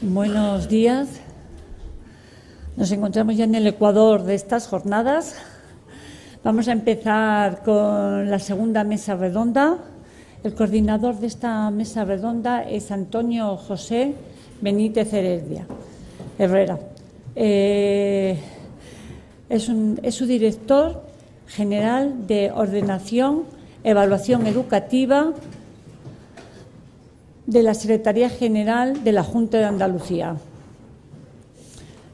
Buenos días. Nos encontramos ya en el ecuador de estas jornadas. Vamos a empezar con la segunda mesa redonda. El coordinador de esta mesa redonda es Antonio José Benítez Herrera. Es su director general de Ordenación, Evaluación Educativa de la Secretaría General de la Junta de Andalucía.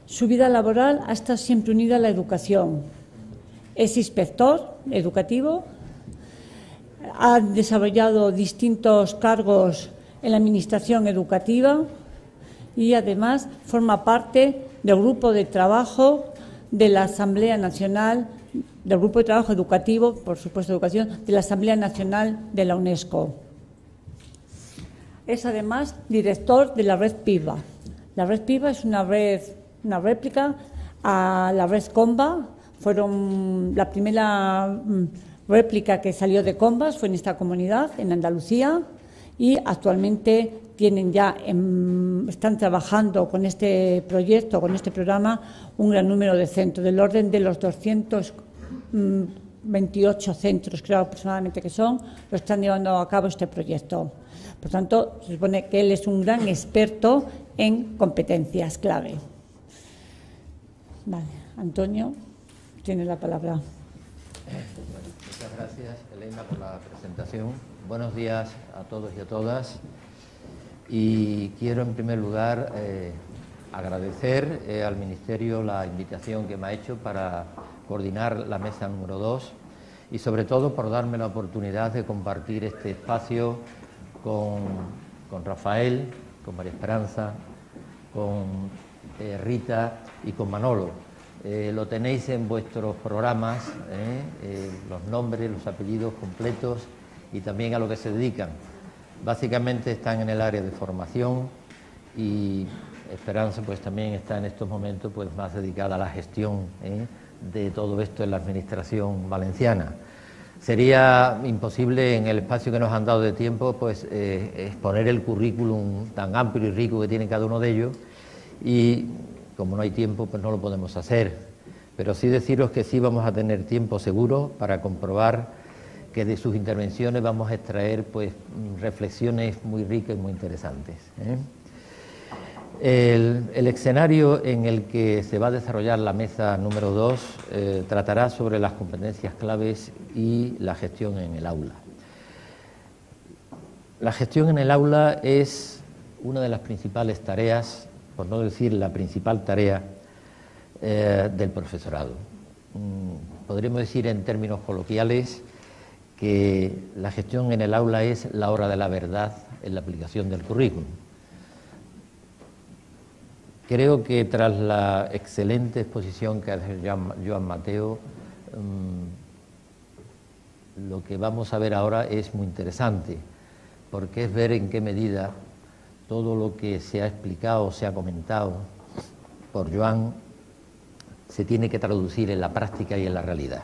Su vida laboral ha estado siempre unida a la educación. Es inspector educativo, ha desarrollado distintos cargos en la Administración educativa y además forma parte del grupo de trabajo de la Asamblea Nacional, del grupo de trabajo educativo, por supuesto educación, de la Asamblea Nacional de la UNESCO. Es además director de la red PIVA. La red PIVA es una réplica a la red Comba. Fueron la primera réplica que salió de Combas fue en esta comunidad, en Andalucía, y actualmente están trabajando con este proyecto, con este programa, un gran número de centros, del orden de los 228 centros, creo aproximadamente que son, lo están llevando a cabo este proyecto. Por tanto, se supone que él es un gran experto en competencias clave. Vale, Antonio, tiene la palabra. Muchas gracias, Elena, por la presentación. Buenos días a todos y a todas. Y quiero, en primer lugar, agradecer al Ministerio la invitación que me ha hecho para coordinar la mesa número 2 y, sobre todo, por darme la oportunidad de compartir este espacio con Rafael, con María Esperanza, con Rita y con Manolo. Lo tenéis en vuestros programas, los nombres, los apellidos completos y también a lo que se dedican. Básicamente están en el área de formación y Esperanza pues también está en estos momentos pues más dedicada a la gestión de todo esto en la administración valenciana. Sería imposible en el espacio que nos han dado de tiempo pues exponer el currículum tan amplio y rico que tiene cada uno de ellos y como no hay tiempo pues no lo podemos hacer, pero sí deciros que sí vamos a tener tiempo seguro para comprobar que de sus intervenciones vamos a extraer pues reflexiones muy ricas y muy interesantes. El escenario en el que se va a desarrollar la mesa número 2 tratará sobre las competencias claves y la gestión en el aula. La gestión en el aula es una de las principales tareas, por no decir la principal tarea del profesorado. Podríamos decir en términos coloquiales que la gestión en el aula es la hora de la verdad en la aplicación del currículum. Creo que tras la excelente exposición que hace Joan Mateo, lo que vamos a ver ahora es muy interesante, porque es ver en qué medida todo lo que se ha explicado, se ha comentado por Joan, se tiene que traducir en la práctica y en la realidad.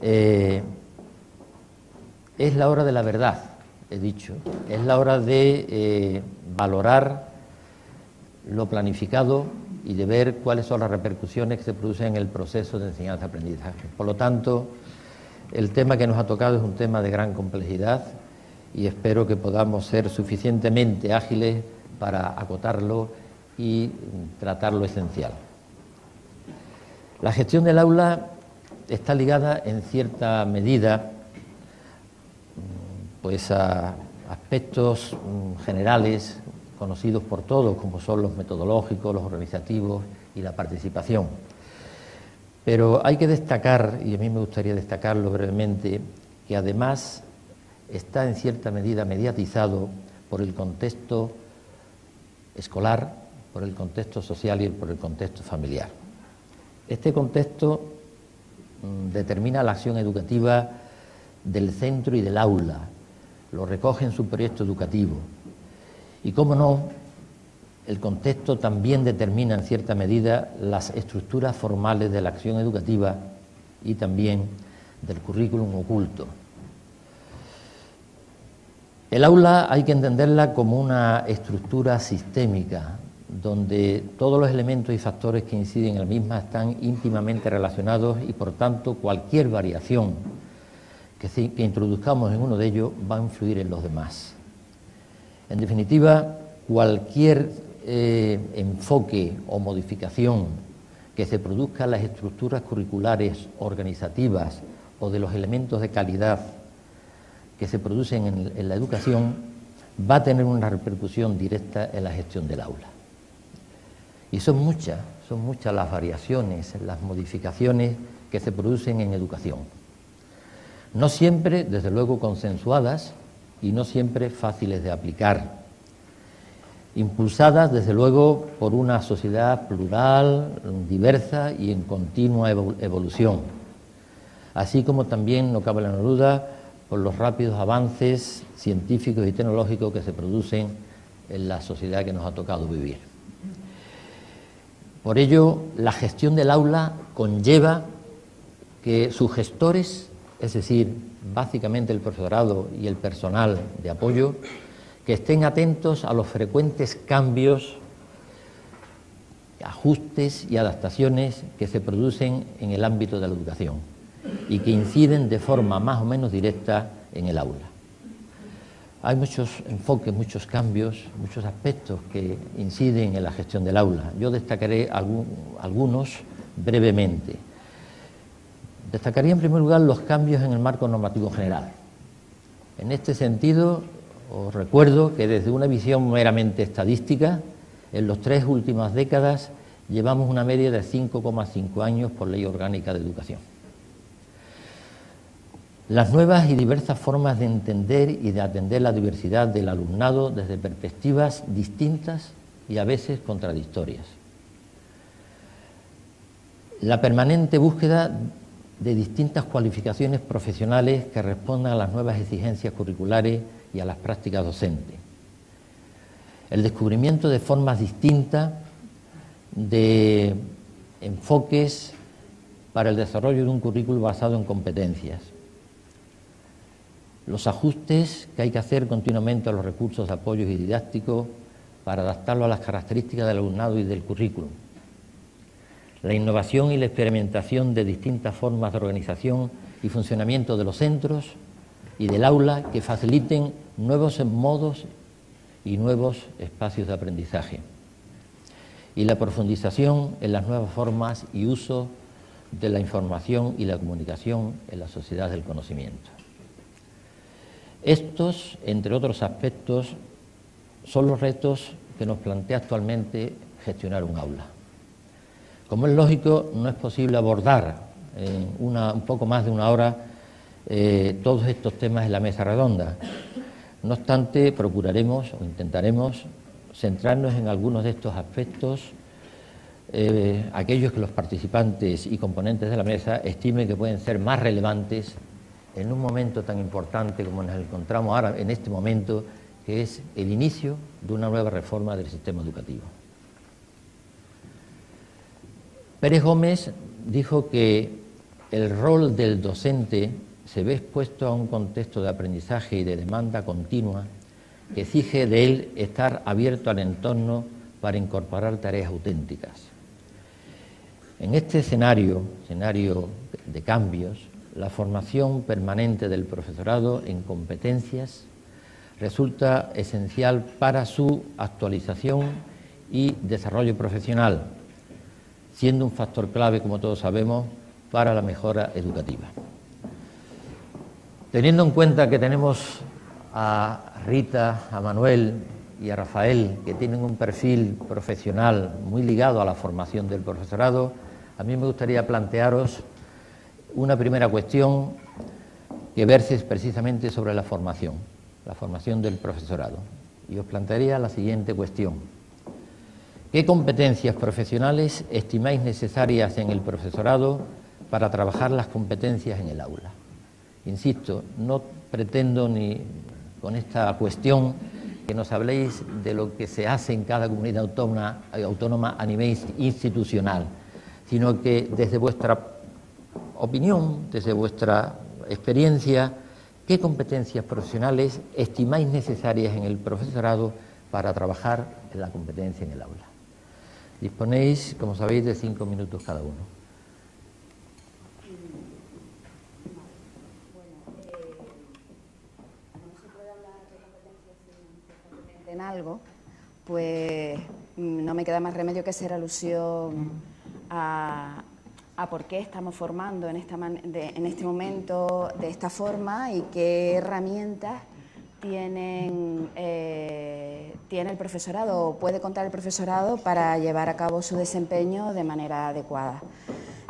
Es la hora de la verdad, he dicho, es la hora de valorar lo planificado y de ver cuáles son las repercusiones que se producen en el proceso de enseñanza-aprendizaje. Por lo tanto, el tema que nos ha tocado es un tema de gran complejidad y espero que podamos ser suficientemente ágiles para acotarlo y tratar lo esencial. La gestión del aula está ligada en cierta medida pues a aspectos generales conocidos por todos, como son los metodológicos, los organizativos y la participación. Pero hay que destacar, y a mí me gustaría destacarlo brevemente, que además está en cierta medida mediatizado por el contexto escolar, por el contexto social y por el contexto familiar. Este contexto determina la acción educativa del centro y del aula, lo recoge en su proyecto educativo. Y, cómo no, el contexto también determina en cierta medida las estructuras formales de la acción educativa y también del currículum oculto. El aula hay que entenderla como una estructura sistémica, donde todos los elementos y factores que inciden en la misma están íntimamente relacionados y, por tanto, cualquier variación que introduzcamos en uno de ellos va a influir en los demás. En definitiva, cualquier enfoque o modificación que se produzca en las estructuras curriculares, organizativas o de los elementos de calidad que se producen en la educación va a tener una repercusión directa en la gestión del aula. Y son muchas las variaciones, las modificaciones que se producen en educación. No siempre, desde luego, consensuadas y no siempre fáciles de aplicar. Impulsadas, desde luego, por una sociedad plural, diversa y en continua evolución. Así como también, no cabe la menor duda, por los rápidos avances científicos y tecnológicos que se producen en la sociedad que nos ha tocado vivir. Por ello, la gestión del aula conlleva que sus gestores, es decir, básicamente el profesorado y el personal de apoyo, que estén atentos a los frecuentes cambios, ajustes y adaptaciones que se producen en el ámbito de la educación y que inciden de forma más o menos directa en el aula. Hay muchos enfoques, muchos cambios, muchos aspectos que inciden en la gestión del aula. Yo destacaré algunos brevemente. Destacaría en primer lugar los cambios en el marco normativo general. En este sentido, os recuerdo que desde una visión meramente estadística, en las 3 últimas décadas llevamos una media de 5,5 años por ley orgánica de educación. Las nuevas y diversas formas de entender y de atender la diversidad del alumnado desde perspectivas distintas y a veces contradictorias. La permanente búsqueda de distintas cualificaciones profesionales que respondan a las nuevas exigencias curriculares y a las prácticas docentes. El descubrimiento de formas distintas de enfoques para el desarrollo de un currículo basado en competencias. Los ajustes que hay que hacer continuamente a los recursos de apoyo y didácticos para adaptarlo a las características del alumnado y del currículum. La innovación y la experimentación de distintas formas de organización y funcionamiento de los centros y del aula que faciliten nuevos modos y nuevos espacios de aprendizaje. Y la profundización en las nuevas formas y uso de la información y la comunicación en la sociedad del conocimiento. Estos, entre otros aspectos, son los retos que nos plantea actualmente gestionar un aula. Como es lógico, no es posible abordar en un poco más de una hora todos estos temas en la mesa redonda. No obstante, procuraremos o intentaremos centrarnos en algunos de estos aspectos, aquellos que los participantes y componentes de la mesa estimen que pueden ser más relevantes en un momento tan importante como nos encontramos ahora en este momento, que es el inicio de una nueva reforma del sistema educativo. Pérez Gómez dijo que el rol del docente se ve expuesto a un contexto de aprendizaje y de demanda continua que exige de él estar abierto al entorno para incorporar tareas auténticas. En este escenario de cambios, la formación permanente del profesorado en competencias resulta esencial para su actualización y desarrollo profesional, siendo un factor clave, como todos sabemos, para la mejora educativa. Teniendo en cuenta que tenemos a Rita, a Manuel y a Rafael, que tienen un perfil profesional muy ligado a la formación del profesorado, a mí me gustaría plantearos una primera cuestión que verse precisamente sobre la formación del profesorado. Y os plantearía la siguiente cuestión. ¿Qué competencias profesionales estimáis necesarias en el profesorado para trabajar las competencias en el aula? Insisto, no pretendo ni con esta cuestión que nos habléis de lo que se hace en cada comunidad autónoma a nivel institucional, sino que desde vuestra opinión, desde vuestra experiencia, ¿Qué competencias profesionales estimáis necesarias en el profesorado para trabajar en la competencia en el aula? Disponéis, como sabéis, de 5 minutos cada uno. En algo, pues no me queda más remedio que hacer alusión a por qué estamos formando en este momento de esta forma y qué herramientas tiene el profesorado o puede contar el profesorado para llevar a cabo su desempeño de manera adecuada.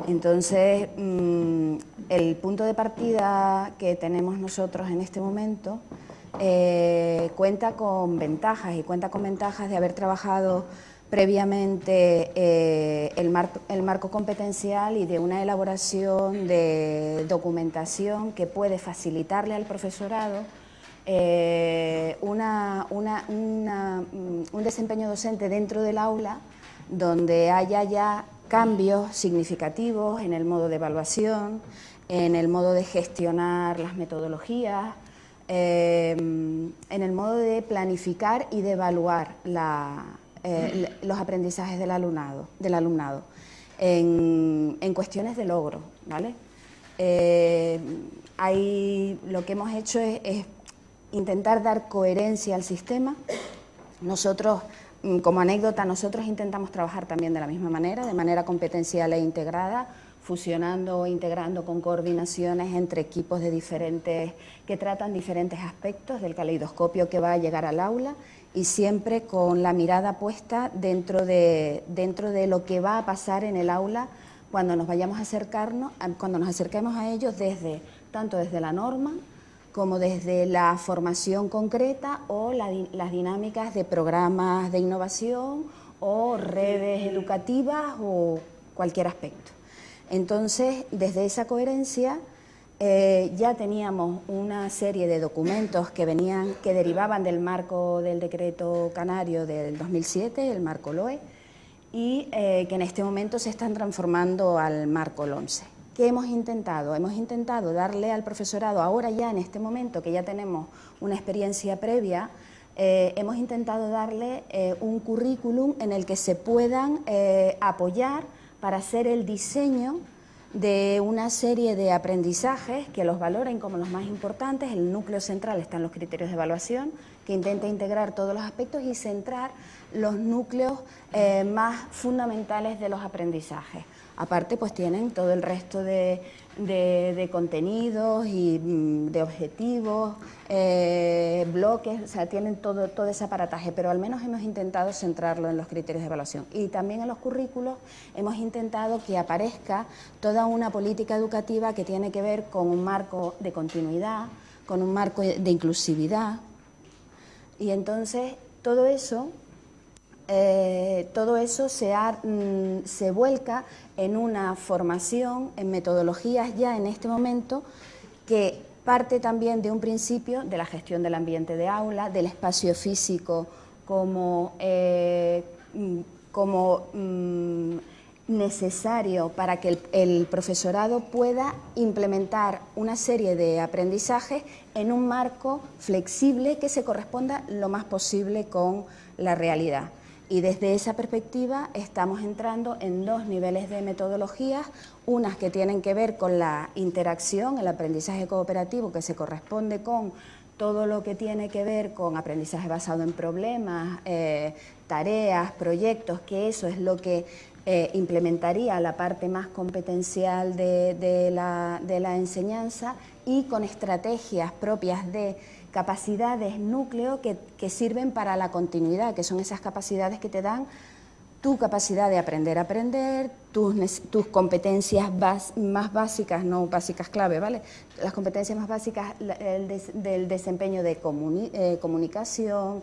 Entonces, el punto de partida que tenemos nosotros en este momento cuenta con ventajas de haber trabajado previamente el marco competencial y de una elaboración de documentación que puede facilitarle al profesorado un desempeño docente dentro del aula donde haya ya cambios significativos en el modo de evaluación, en el modo de gestionar las metodologías, en el modo de planificar y de evaluar los aprendizajes del alumnado en cuestiones de logro, ¿vale? Lo que hemos hecho es intentar dar coherencia al sistema. Nosotros, como anécdota, nosotros intentamos trabajar también de la misma manera, de manera competencial e integrada, fusionando o integrando con coordinaciones entre equipos que tratan diferentes aspectos del caleidoscopio que va a llegar al aula y siempre con la mirada puesta dentro de lo que va a pasar en el aula cuando nos acerquemos a ellos tanto desde la norma como desde la formación concreta o las dinámicas de programas de innovación o redes educativas o cualquier aspecto. Entonces, desde esa coherencia ya teníamos una serie de documentos que derivaban del marco del decreto canario del 2007, el marco LOE, y que en este momento se están transformando al marco LOMSE. ¿Qué hemos intentado? Hemos intentado darle al profesorado, ahora ya en este momento que ya tenemos una experiencia previa, hemos intentado darle un currículum en el que se puedan apoyar para hacer el diseño de una serie de aprendizajes que los valoren como los más importantes. El núcleo central están los criterios de evaluación, que intenta integrar todos los aspectos y centrar los núcleos más fundamentales de los aprendizajes. Aparte, pues tienen todo el resto de contenidos y de objetivos, bloques, o sea, tienen todo ese aparataje, pero al menos hemos intentado centrarlo en los criterios de evaluación. Y también en los currículos hemos intentado que aparezca toda una política educativa que tiene que ver con un marco de continuidad, con un marco de inclusividad. Y entonces todo eso se vuelca en una formación, en metodologías ya en este momento, que parte también de un principio de la gestión del ambiente de aula, del espacio físico como necesario para que el profesorado pueda implementar una serie de aprendizajes en un marco flexible que se corresponda lo más posible con la realidad. Y desde esa perspectiva estamos entrando en dos niveles de metodologías, unas que tienen que ver con la interacción, el aprendizaje cooperativo, que se corresponde con todo lo que tiene que ver con aprendizaje basado en problemas, tareas, proyectos, que eso es lo que implementaría la parte más competencial de la enseñanza, y con estrategias propias de capacidades núcleo que sirven para la continuidad, que son esas capacidades que te dan tu capacidad de aprender a aprender, tus competencias más básicas, no básicas clave, ¿vale? Las competencias más básicas del desempeño de comunicación,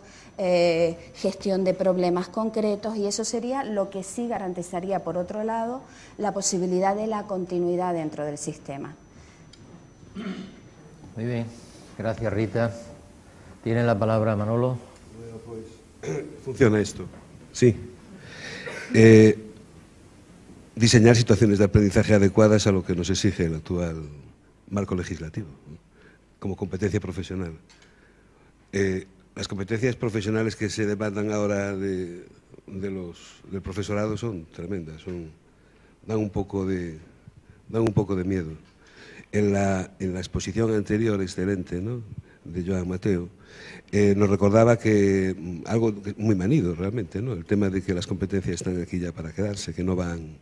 gestión de problemas concretos, y eso sería lo que sí garantizaría, por otro lado, la posibilidad de la continuidad dentro del sistema. Muy bien, gracias Rita. ¿Tiene la palabra Manolo? Bueno, pues funciona esto, sí. Diseñar situaciones de aprendizaje adecuadas a lo que nos exige el actual marco legislativo. como competencia profesional. Las competencias profesionales que se demandan ahora del profesorado son tremendas, dan un poco de miedo. En la exposición anterior, excelente, ¿no?, de Joan Mateo, nos recordaba que algo muy manido realmente, ¿no?, el tema de que las competencias están aquí ya para quedarse, que no van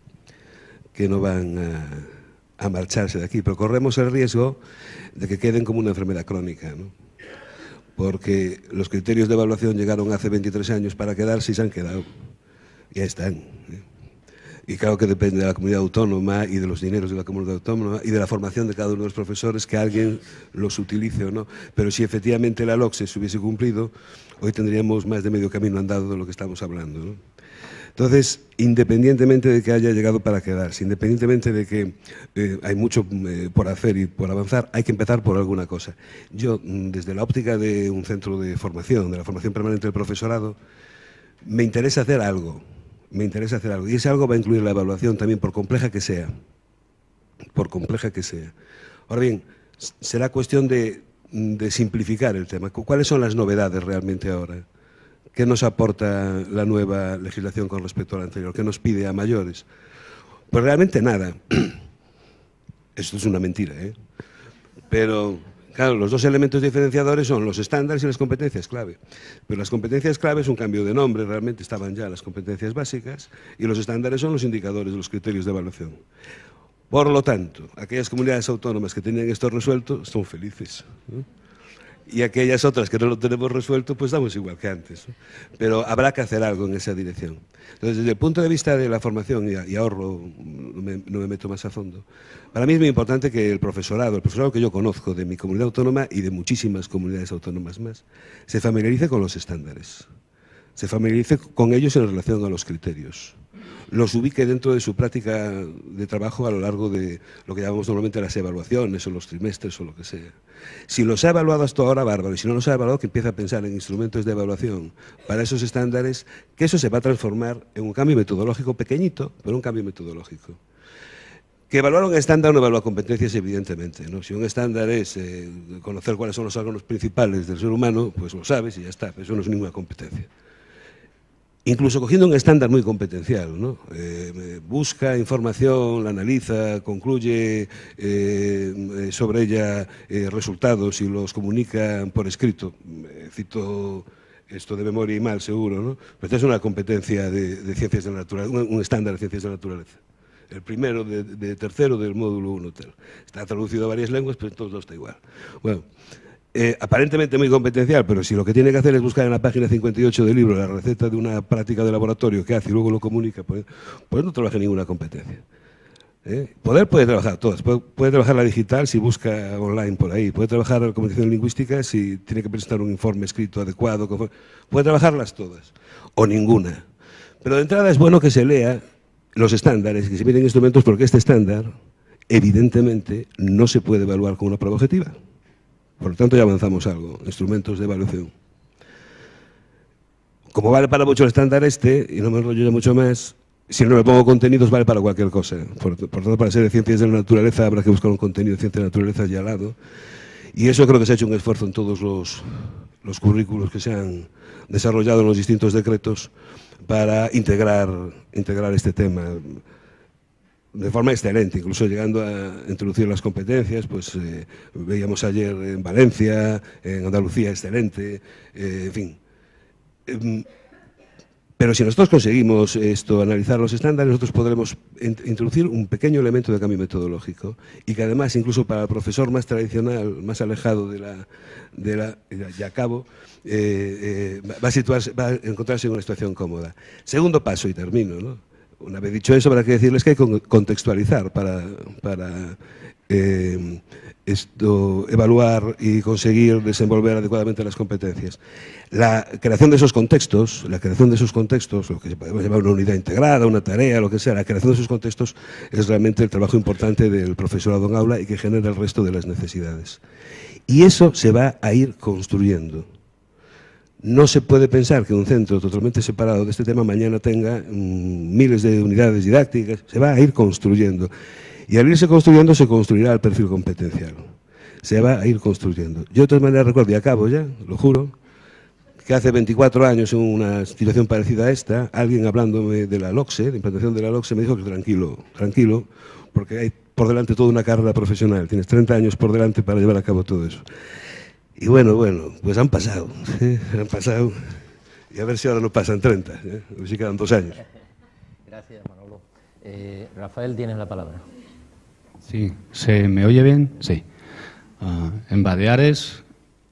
a marcharse de aquí, pero corremos el riesgo de que queden como una enfermedad crónica, ¿no?, porque los criterios de evaluación llegaron hace 23 años para quedarse y se han quedado, ya están, ¿eh? Y claro que depende de la comunidad autónoma y de los dineros de la comunidad autónoma y de la formación de cada uno de los profesores que alguien los utilice o no. Pero si efectivamente la LOCSE se hubiese cumplido, hoy tendríamos más de medio camino andado de lo que estamos hablando, ¿no? Entonces, independientemente de que haya llegado para quedarse, independientemente de que hay mucho por hacer y por avanzar, hay que empezar por alguna cosa. Yo, desde la óptica de un centro de formación, de la formación permanente del profesorado, me interesa hacer algo. Y ese algo va a incluir la evaluación también, por compleja que sea. Ahora bien, será cuestión de simplificar el tema. ¿Cuáles son las novedades realmente ahora? ¿Qué nos aporta la nueva legislación con respecto a la anterior? ¿Qué nos pide a mayores? Pues realmente nada. Esto es una mentira, ¿eh? Pero claro, los dos elementos diferenciadores son los estándares y las competencias clave. Pero las competencias clave es un cambio de nombre, realmente estaban ya las competencias básicas, y los estándares son los indicadores, los criterios de evaluación. Por lo tanto, aquellas comunidades autónomas que tenían esto resuelto son felices, ¿no? Y aquellas otras que no lo tenemos resuelto, pues damos igual que antes, ¿no? Pero habrá que hacer algo en esa dirección. Entonces, desde el punto de vista de la formación, y ahorro, no me meto más a fondo, para mí es muy importante que el profesorado que yo conozco de mi comunidad autónoma y de muchísimas comunidades autónomas más, se familiarice con los estándares, se familiarice con ellos en relación a los criterios, los ubique dentro de su práctica de trabajo a lo largo de lo que llamamos normalmente las evaluaciones o los trimestres o lo que sea. Si los ha evaluado hasta ahora, bárbaro, y si no los ha evaluado, que empiece a pensar en instrumentos de evaluación para esos estándares, que eso se va a transformar en un cambio metodológico pequeñito, pero un cambio metodológico. Que evaluar un estándar no evalúa competencias, evidentemente, ¿no? Si un estándar es conocer cuáles son los órganos principales del ser humano, pues lo sabes y ya está, pero eso no es ninguna competencia. Incluso cogiendo un estándar muy competencial, ¿no? Busca información, la analiza, concluye sobre ella resultados y los comunica por escrito. Cito esto de memoria y mal, seguro, ¿no? Pues es una competencia de ciencias de la naturaleza, un estándar de ciencias de la naturaleza. El primero de tercero del módulo 1. Está traducido a varias lenguas, pero en todos está igual. Bueno, aparentemente muy competencial, pero si lo que tiene que hacer es buscar en la página 58 del libro la receta de una práctica de laboratorio que hace y luego lo comunica, pues no trabaja ninguna competencia. Poder puede trabajar todas, puede trabajar la digital si busca online por ahí, puede trabajar la comunicación lingüística si tiene que presentar un informe escrito adecuado, puede trabajarlas todas, o ninguna. Pero de entrada es bueno que se lea los estándares, que se miren instrumentos, porque este estándar, evidentemente, no se puede evaluar con una prueba objetiva. Por lo tanto, ya avanzamos algo, instrumentos de evaluación. Como vale para mucho el estándar y no me enrollo ya mucho más, si no le pongo contenidos vale para cualquier cosa. Por tanto, para ser de ciencias de la naturaleza habrá que buscar un contenido de ciencias de la naturaleza ya al lado. Y eso creo que se ha hecho un esfuerzo en todos los currículos que se han desarrollado en los distintos decretos para integrar este tema de forma excelente, incluso llegando a introducir las competencias. Pues veíamos ayer en Valencia, en Andalucía, excelente, en fin. Pero si nosotros conseguimos analizar los estándares, nosotros podremos introducir un pequeño elemento de cambio metodológico y que además, incluso para el profesor más tradicional, más alejado ya acabo, va a encontrarse en una situación cómoda. Segundo paso, y termino, ¿no? Una vez dicho eso, habrá que decirles que hay que contextualizar para evaluar y conseguir desenvolver adecuadamente las competencias. La creación de esos contextos, lo que podemos llamar una unidad integrada, una tarea, lo que sea, la creación de esos contextos es realmente el trabajo importante del profesorado en aula y que genera el resto de las necesidades. Y eso se va a ir construyendo. No se puede pensar que un centro totalmente separado de este tema mañana tenga miles de unidades didácticas, se va a ir construyendo. Y al irse construyendo se construirá el perfil competencial. se va a ir construyendo. Yo de todas maneras recuerdo, y acabo ya, lo juro, que hace 24 años en una situación parecida a esta, alguien hablándome de la LOCSE, de implantación de la LOCSE, me dijo que tranquilo, porque hay por delante toda una carrera profesional, tienes 30 años por delante para llevar a cabo todo eso. Y bueno, pues han pasado, y a ver si ahora no pasan 30, a ver si quedan 2 años. Gracias, Manolo. Rafael, tienes la palabra. Sí, ¿se me oye bien? Sí. En Baleares,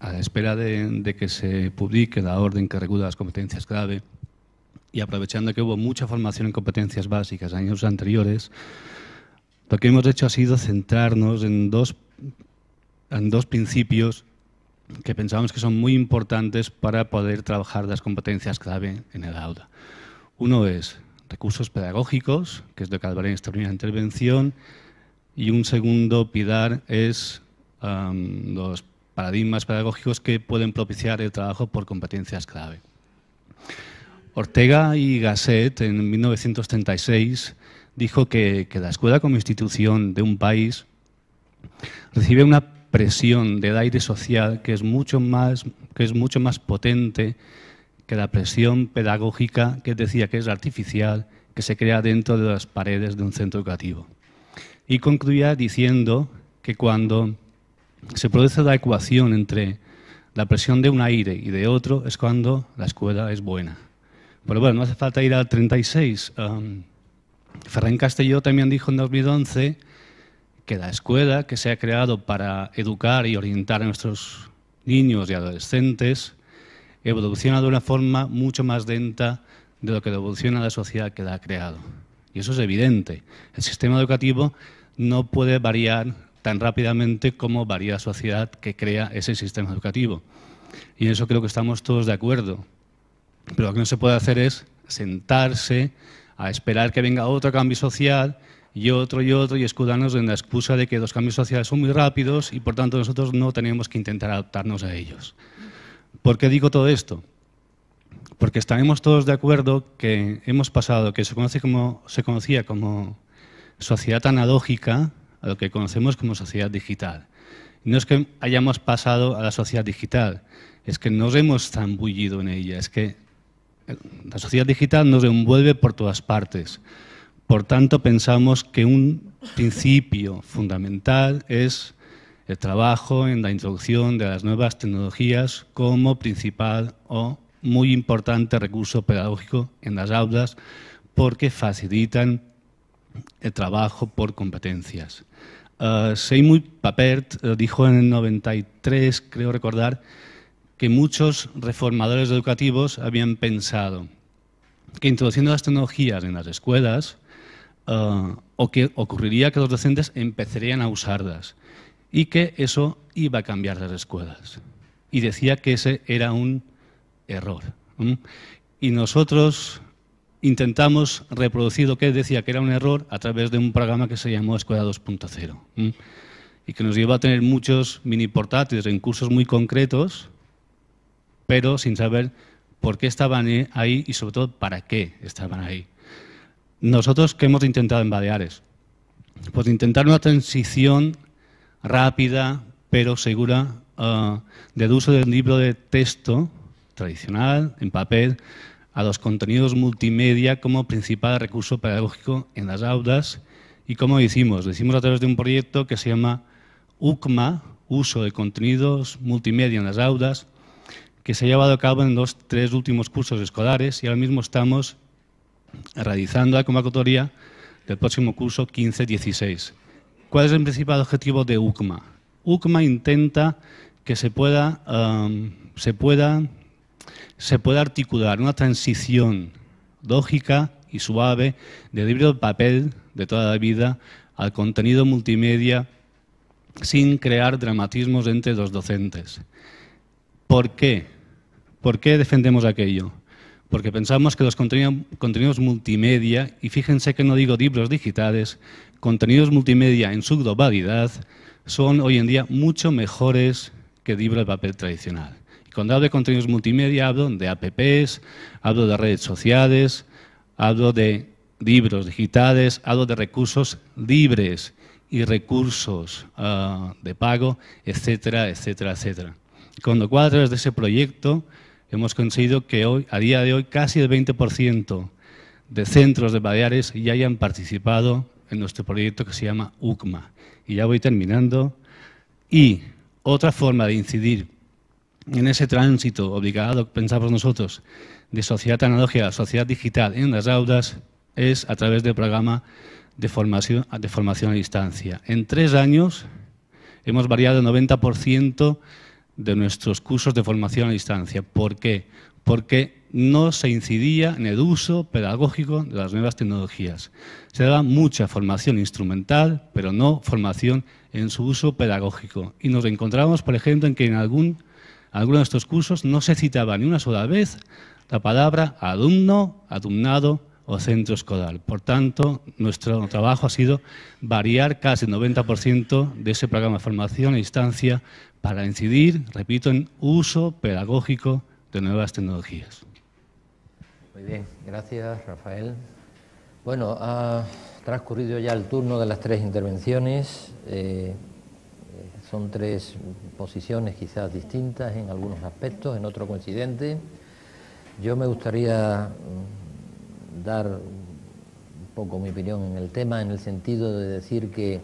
a la espera de que se publique la orden que regula las competencias clave y aprovechando que hubo mucha formación en competencias básicas en años anteriores, lo que hemos hecho ha sido centrarnos en dos principios que pensamos que son muy importantes para poder trabajar las competencias clave en el aula. Uno es recursos pedagógicos, que es lo que hablaré en esta primera intervención, y un segundo pilar es los paradigmas pedagógicos que pueden propiciar el trabajo por competencias clave. Ortega y Gasset, en 1936, dijo que la escuela como institución de un país recibe una presión del aire social que es mucho más potente que la presión pedagógica, que decía que es artificial, que se crea dentro de las paredes de un centro educativo. Y concluía diciendo que cuando se produce la ecuación entre la presión de un aire y de otro es cuando la escuela es buena. Pero bueno, no hace falta ir al 36. Ferran Castelló también dijo en 2011 que la escuela que se ha creado para educar y orientar a nuestros niños y adolescentes evoluciona de una forma mucho más lenta de lo que evoluciona la sociedad que la ha creado. Y eso es evidente. El sistema educativo no puede variar tan rápidamente como varía la sociedad que crea ese sistema educativo. Y en eso creo que estamos todos de acuerdo. Pero lo que no se puede hacer es sentarse a esperar que venga otro cambio social y otro, y escudarnos en la excusa de que los cambios sociales son muy rápidos y por tanto nosotros no tenemos que intentar adaptarnos a ellos. ¿Por qué digo todo esto? Porque estaremos todos de acuerdo que hemos pasado, que se conocía como sociedad analógica, a lo que conocemos como sociedad digital. Y no es que hayamos pasado a la sociedad digital, es que nos hemos zambullido en ella, es que la sociedad digital nos envuelve por todas partes. Por tanto, pensamos que un principio fundamental es el trabajo en la introducción de las nuevas tecnologías como principal o muy importante recurso pedagógico en las aulas porque facilitan el trabajo por competencias. Seymour Papert dijo en el 93, creo recordar, que muchos reformadores educativos habían pensado que introduciendo las tecnologías en las escuelas o que ocurriría que los docentes empezarían a usarlas y que eso iba a cambiar las escuelas. Y decía que ese era un error. Y nosotros intentamos reproducir lo que él decía que era un error a través de un programa que se llamó Escuela 2.0 y que nos llevó a tener muchos mini portátiles en cursos muy concretos, pero sin saber por qué estaban ahí y sobre todo para qué estaban ahí. Nosotros, ¿qué hemos intentado en Baleares? Pues intentar una transición rápida pero segura del uso del libro de texto tradicional, en papel, a los contenidos multimedia como principal recurso pedagógico en las aulas. ¿Y cómo lo hicimos? Lo hicimos a través de un proyecto que se llama UCMA, Uso de Contenidos Multimedia en las Aulas, que se ha llevado a cabo en los 3 últimos cursos escolares y ahora mismo estamos realizando la convocatoria del próximo curso 15-16. ¿Cuál es el principal objetivo de UCMA? UCMA intenta que se pueda articular una transición lógica y suave del libro de papel de toda la vida al contenido multimedia sin crear dramatismos entre los docentes. ¿Por qué? ¿Por qué defendemos aquello? Porque pensamos que los contenidos multimedia, y fíjense que no digo libros digitales, contenidos multimedia en su globalidad, son hoy en día mucho mejores que el libro de papel tradicional. Y cuando hablo de contenidos multimedia hablo de apps, hablo de redes sociales, hablo de libros digitales, hablo de recursos libres y recursos de pago, etcétera, etcétera, etcétera. Con lo cual, a través de ese proyecto, hemos conseguido que hoy, a día de hoy, casi el 20% de centros de Baleares ya hayan participado en nuestro proyecto que se llama UCMA. Y ya voy terminando. Y otra forma de incidir en ese tránsito obligado, pensamos nosotros, de sociedad analógica a sociedad digital en las aulas es a través del programa de formación a distancia. En 3 años hemos variado el 90% de nuestros cursos de formación a distancia. ¿Por qué? Porque no se incidía en el uso pedagógico de las nuevas tecnologías. Se daba mucha formación instrumental, pero no formación en su uso pedagógico. Y nos encontramos, por ejemplo, en que en alguno de estos cursos no se citaba ni una sola vez la palabra alumno, alumnado o centro escolar. Por tanto, nuestro trabajo ha sido variar casi el 90% de ese programa de formación a distancia para incidir, repito, en uso pedagógico de nuevas tecnologías. Muy bien, gracias, Rafael. Bueno, ha transcurrido ya el turno de las 3 intervenciones. Son 3 posiciones quizás distintas en algunos aspectos, en otros coincidentes. Yo me gustaría dar un poco mi opinión en el tema, en el sentido de decir que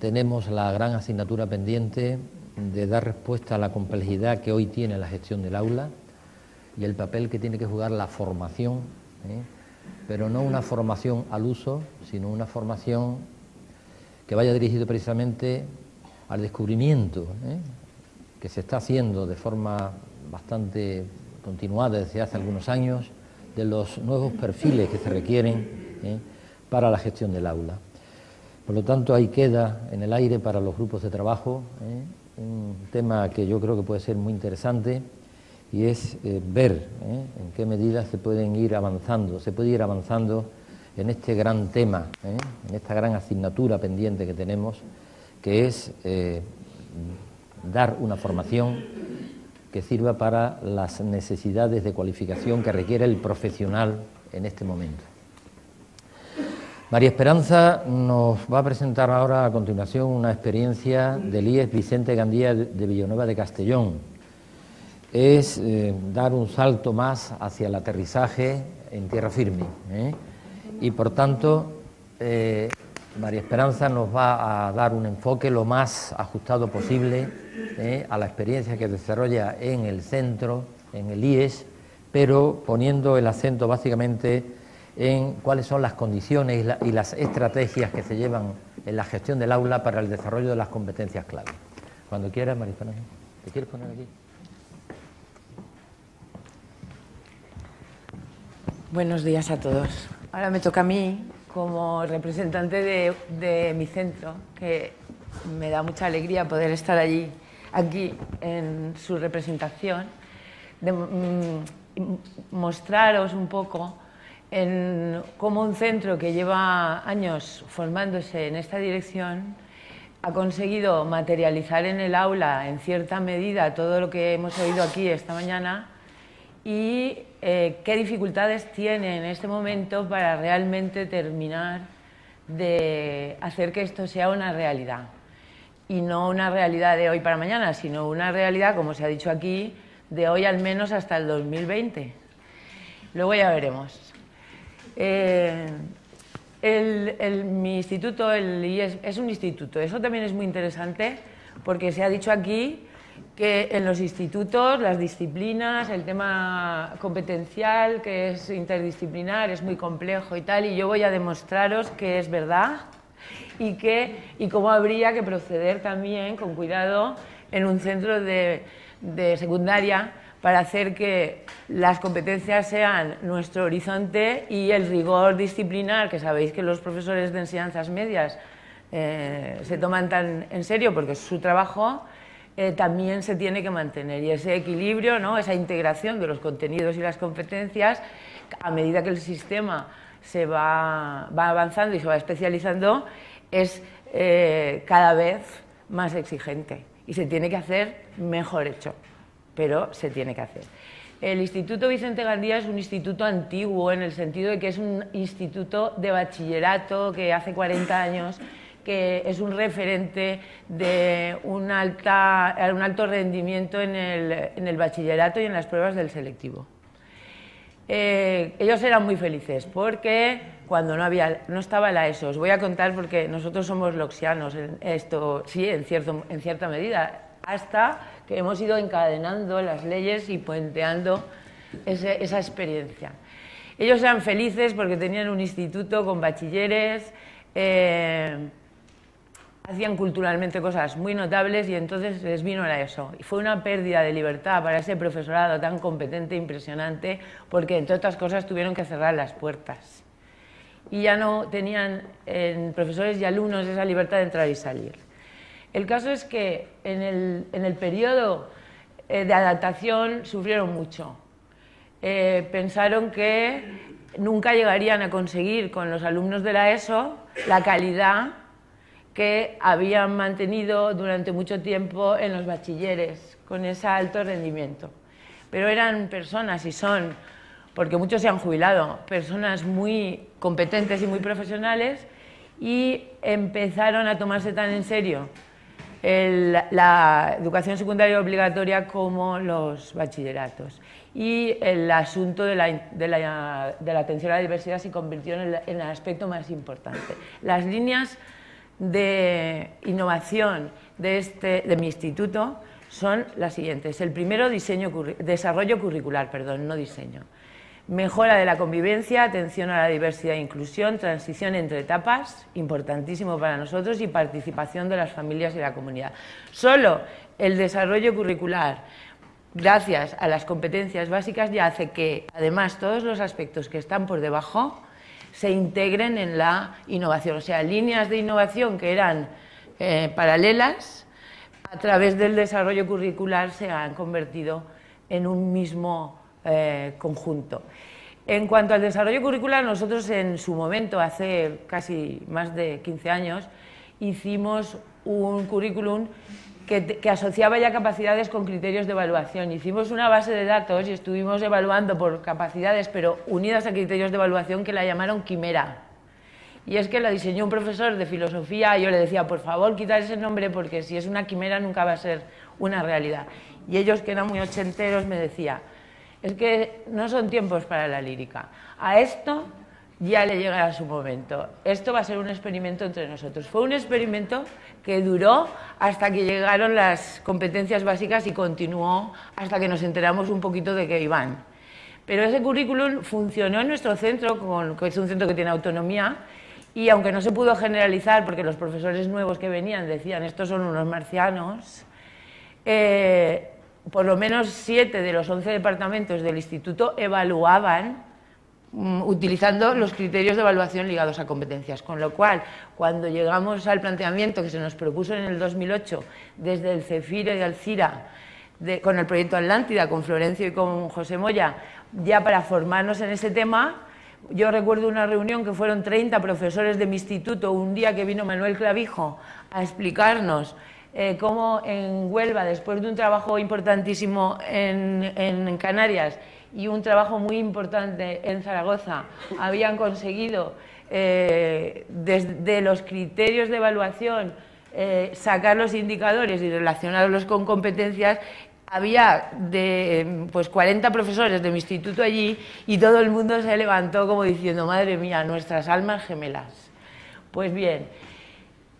tenemos la gran asignatura pendiente de dar respuesta a la complejidad que hoy tiene la gestión del aula y el papel que tiene que jugar la formación, pero no una formación al uso, sino una formación que vaya dirigido precisamente al descubrimiento, que se está haciendo de forma bastante continuada desde hace algunos años, de los nuevos perfiles que se requieren para la gestión del aula. Por lo tanto, ahí queda en el aire para los grupos de trabajo un tema que yo creo que puede ser muy interesante, y es ver en qué medida se puede ir avanzando en este gran tema, en esta gran asignatura pendiente que tenemos, que es dar una formación que sirva para las necesidades de cualificación que requiere el profesional en este momento. María Esperanza nos va a presentar ahora a continuación una experiencia del IES Vicente Gandía de Villanueva de Castellón. Es dar un salto más hacia el aterrizaje en tierra firme, y por tanto María Esperanza nos va a dar un enfoque lo más ajustado posible a la experiencia que desarrolla en el centro, en el IES, pero poniendo el acento básicamente en cuáles son las condiciones y las estrategias que se llevan en la gestión del aula para el desarrollo de las competencias clave. Cuando quieras, María Esperanza. ¿Te quieres poner aquí? Buenos días a todos. Ahora me toca a mí, como representante de mi centro, que me da mucha alegría poder estar aquí en su representación, de mostraros un poco en cómo un centro que lleva años formándose en esta dirección ha conseguido materializar en el aula en cierta medida todo lo que hemos oído aquí esta mañana y qué dificultades tiene en este momento para realmente terminar de hacer que esto sea una realidad. Y no una realidad de hoy para mañana, sino una realidad, como se ha dicho aquí, de hoy al menos hasta el 2020. Luego ya veremos. Mi instituto, el IES, es un instituto. Eso también es muy interesante porque se ha dicho aquí que en los institutos las disciplinas, el tema competencial, que es interdisciplinar, es muy complejo y tal, y yo voy a demostraros que es verdad y cómo habría que proceder también con cuidado en un centro de secundaria para hacer que las competencias sean nuestro horizonte y el rigor disciplinar, que sabéis que los profesores de enseñanzas medias se toman tan en serio porque es su trabajo, también se tiene que mantener. Y ese equilibrio, ¿no?, esa integración de los contenidos y las competencias, a medida que el sistema se va avanzando y se va especializando, es cada vez más exigente y se tiene que hacer mejor hecho, pero se tiene que hacer. El Instituto Vicente Gandía es un instituto antiguo en el sentido de que es un instituto de bachillerato que hace 40 años, que es un referente de un alto rendimiento en el bachillerato y en las pruebas del selectivo. Ellos eran muy felices porque cuando no estaba la ESO, os voy a contar porque nosotros somos loxianos, esto sí, en cierta medida, hasta que hemos ido encadenando las leyes y puenteando esa experiencia. Ellos eran felices porque tenían un instituto con bachilleres, hacían culturalmente cosas muy notables y entonces les vino la ESO. Y fue una pérdida de libertad para ese profesorado tan competente e impresionante porque, entre otras cosas, tuvieron que cerrar las puertas. Y ya no tenían profesores y alumnos esa libertad de entrar y salir. El caso es que en el periodo de adaptación sufrieron mucho. Pensaron que nunca llegarían a conseguir con los alumnos de la ESO la calidad que habían mantenido durante mucho tiempo en los bachilleres, con ese alto rendimiento. Pero eran personas, y son, porque muchos se han jubilado, personas muy competentes y muy profesionales, y empezaron a tomarse tan en serio la educación secundaria obligatoria como los bachilleratos. Y el asunto de la atención a la diversidad se convirtió en el aspecto más importante. Las líneas de innovación de mi instituto son las siguientes. El primero, desarrollo curricular, no diseño. Mejora de la convivencia, atención a la diversidad e inclusión, transición entre etapas, importantísimo para nosotros, y participación de las familias y la comunidad. Solo el desarrollo curricular, gracias a las competencias básicas, ya hace que, además, todos los aspectos que están por debajo se integren en la innovación. O sea, líneas de innovación que eran paralelas, a través del desarrollo curricular se han convertido en un mismo conjunto. En cuanto al desarrollo curricular, nosotros en su momento, hace casi más de 15 años, hicimos un currículum que asociaba ya capacidades con criterios de evaluación. Hicimos una base de datos y estuvimos evaluando por capacidades, pero unidas a criterios de evaluación, que la llamaron Quimera. Y es que la diseñó un profesor de filosofía, y yo le decía, por favor, quitar ese nombre porque si es una quimera nunca va a ser una realidad. Y ellos, que eran muy ochenteros, me decían, es que no son tiempos para la lírica. A esto ya le llegará su momento. Esto va a ser un experimento entre nosotros. Fue un experimento que duró hasta que llegaron las competencias básicas y continuó hasta que nos enteramos un poquito de que iban. Pero ese currículum funcionó en nuestro centro, que es un centro que tiene autonomía, y aunque no se pudo generalizar porque los profesores nuevos que venían decían estos son unos marcianos, por lo menos 7 de los 11 departamentos del instituto evaluaban utilizando los criterios de evaluación ligados a competencias, con lo cual, cuando llegamos al planteamiento que se nos propuso en el 2008 desde el CEFIRE y Alcira, con el proyecto Atlántida, con Florencio y con José Moya, ya para formarnos en ese tema, yo recuerdo una reunión que fueron 30 profesores de mi instituto, un día que vino Manuel Clavijo a explicarnos cómo en Huelva, después de un trabajo importantísimo en Canarias y un trabajo muy importante en Zaragoza, habían conseguido desde los criterios de evaluación sacar los indicadores y relacionarlos con competencias. Había 40 profesores de mi instituto allí y todo el mundo se levantó como diciendo, madre mía, nuestras almas gemelas. Pues bien,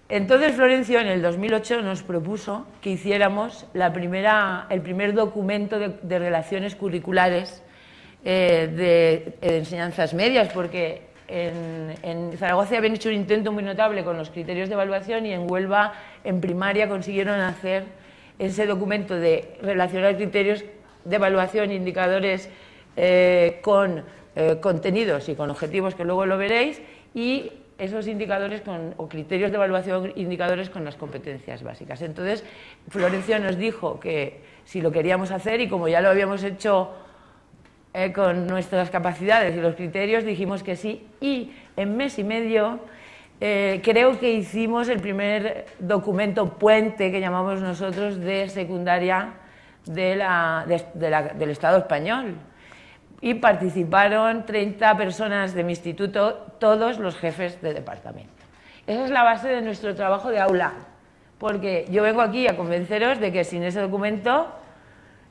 entonces Florencio en el 2008 nos propuso que hiciéramos el primer documento de relaciones curriculares de enseñanzas medias, porque en Zaragoza habían hecho un intento muy notable con los criterios de evaluación y en Huelva, en primaria, consiguieron hacer ese documento de relacionar criterios de evaluación e indicadores con contenidos y con objetivos, que luego lo veréis, y esos indicadores o criterios de evaluación, indicadores con las competencias básicas. Entonces, Florencio nos dijo que si lo queríamos hacer, y como ya lo habíamos hecho con nuestras capacidades y los criterios, dijimos que sí, y en mes y medio creo que hicimos el primer documento puente, que llamamos nosotros, de secundaria del Estado español. Y participaron 30 personas de mi instituto, todos los jefes de departamento. Esa es la base de nuestro trabajo de aula, porque yo vengo aquí a convenceros de que sin ese documento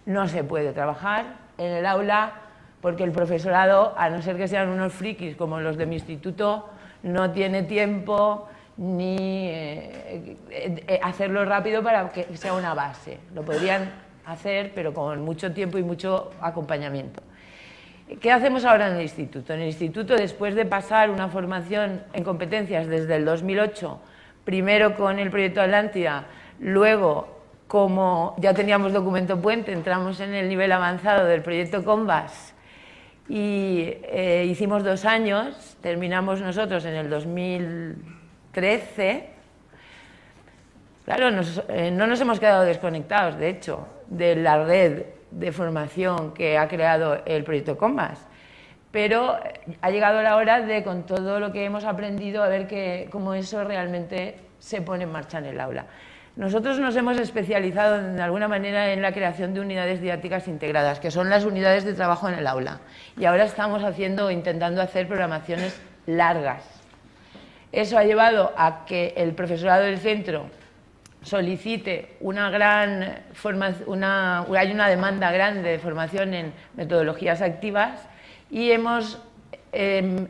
no se puede trabajar en el aula, porque el profesorado, a no ser que sean unos frikis como los de mi instituto, no tiene tiempo ni hacerlo rápido para que sea una base. Lo podrían hacer, pero con mucho tiempo y mucho acompañamiento. ¿Qué hacemos ahora en el instituto? En el instituto, después de pasar una formación en competencias desde el 2008, primero con el proyecto Atlántida, luego, como ya teníamos documento puente, entramos en el nivel avanzado del proyecto Combas y hicimos 2 años, terminamos nosotros en el 2013. Claro, no nos hemos quedado desconectados, de hecho, de la red de formación que ha creado el proyecto Combas, pero ha llegado la hora de, con todo lo que hemos aprendido, a ver cómo eso realmente se pone en marcha en el aula. Nosotros nos hemos especializado de alguna manera en la creación de unidades didácticas integradas, que son las unidades de trabajo en el aula, y ahora estamos intentando hacer programaciones largas. Eso ha llevado a que el profesorado del centro solicite hay una demanda grande de formación en metodologías activas y hemos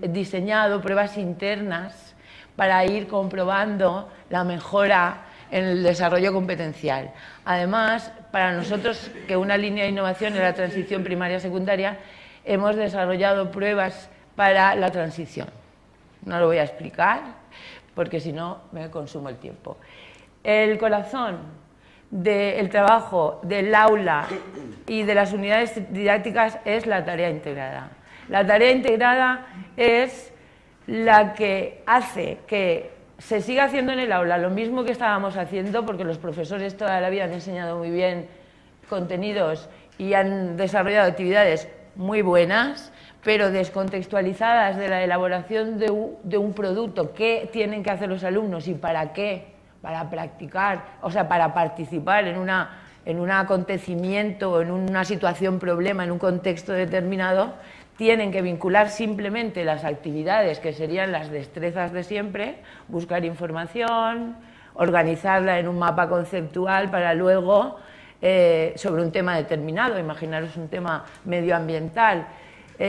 diseñado pruebas internas para ir comprobando la mejora en el desarrollo competencial. Además, para nosotros, que una línea de innovación es la transición primaria-secundaria, hemos desarrollado pruebas para la transición. No lo voy a explicar porque si no me consumo el tiempo. El corazón del trabajo del aula y de las unidades didácticas es la tarea integrada. La tarea integrada es la que hace que se siga haciendo en el aula lo mismo que estábamos haciendo, porque los profesores toda la vida han enseñado muy bien contenidos y han desarrollado actividades muy buenas, pero descontextualizadas de la elaboración de un producto. ¿Qué tienen que hacer los alumnos y para qué? Para practicar, o sea, para participar en un acontecimiento, en una situación problema, en un contexto determinado, tienen que vincular simplemente las actividades que serían las destrezas de siempre, buscar información, organizarla en un mapa conceptual para luego, sobre un tema determinado, imaginaros un tema medioambiental,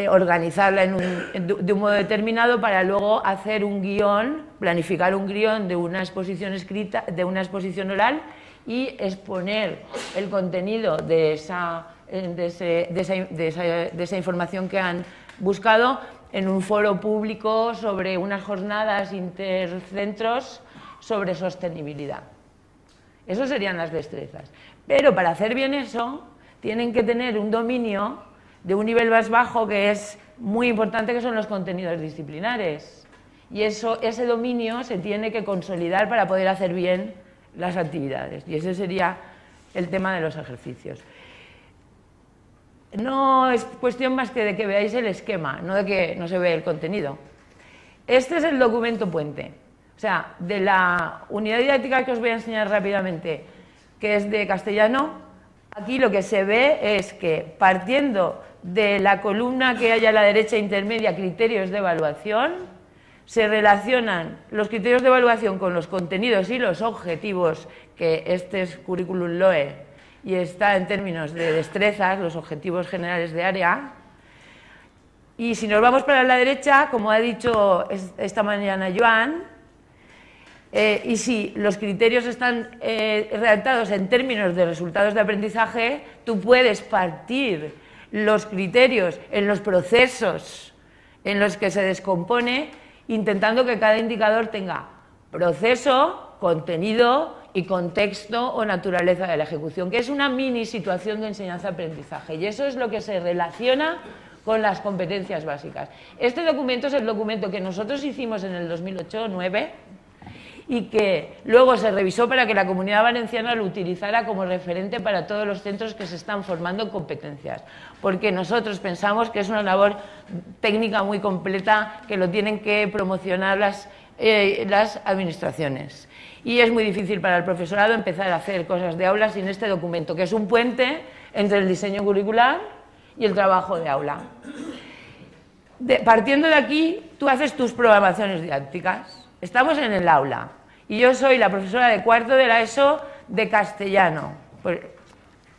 organizarla de un modo determinado para luego hacer un guión, planificar un guión de una exposición escrita, de una exposición oral y exponer el contenido de esa información que han buscado en un foro público sobre unas jornadas intercentros sobre sostenibilidad. Eso serían las destrezas. Pero para hacer bien eso tienen que tener un dominio de un nivel más bajo que es muy importante, que son los contenidos disciplinares. Y ese dominio se tiene que consolidar para poder hacer bien las actividades. Y ese sería el tema de los ejercicios. No es cuestión más que de que veáis el esquema, no de que no se ve el contenido. Este es el documento puente. O sea, de la unidad didáctica que os voy a enseñar rápidamente, que es de castellano, aquí lo que se ve es que, partiendo de la columna que hay a la derecha intermedia, criterios de evaluación, se relacionan los criterios de evaluación con los contenidos y los objetivos, que este es Curriculum LOE y está en términos de destrezas, los objetivos generales de área. Y si nos vamos para la derecha, como ha dicho esta mañana Joan, y si los criterios están redactados en términos de resultados de aprendizaje, tú puedes partir los criterios en los procesos en los que se descompone, intentando que cada indicador tenga proceso, contenido y contexto o naturaleza de la ejecución, que es una mini situación de enseñanza-aprendizaje, y eso es lo que se relaciona con las competencias básicas. Este documento es el documento que nosotros hicimos en el 2008-2009 y que luego se revisó para que la Comunidad Valenciana lo utilizara como referente para todos los centros que se están formando en competencias, porque nosotros pensamos que es una labor técnica muy completa que lo tienen que promocionar las administraciones. Y es muy difícil para el profesorado empezar a hacer cosas de aula sin este documento, que es un puente entre el diseño curricular y el trabajo de aula. Partiendo de aquí, tú haces tus programaciones didácticas. Estamos en el aula y yo soy la profesora de cuarto de la ESO de castellano. Pues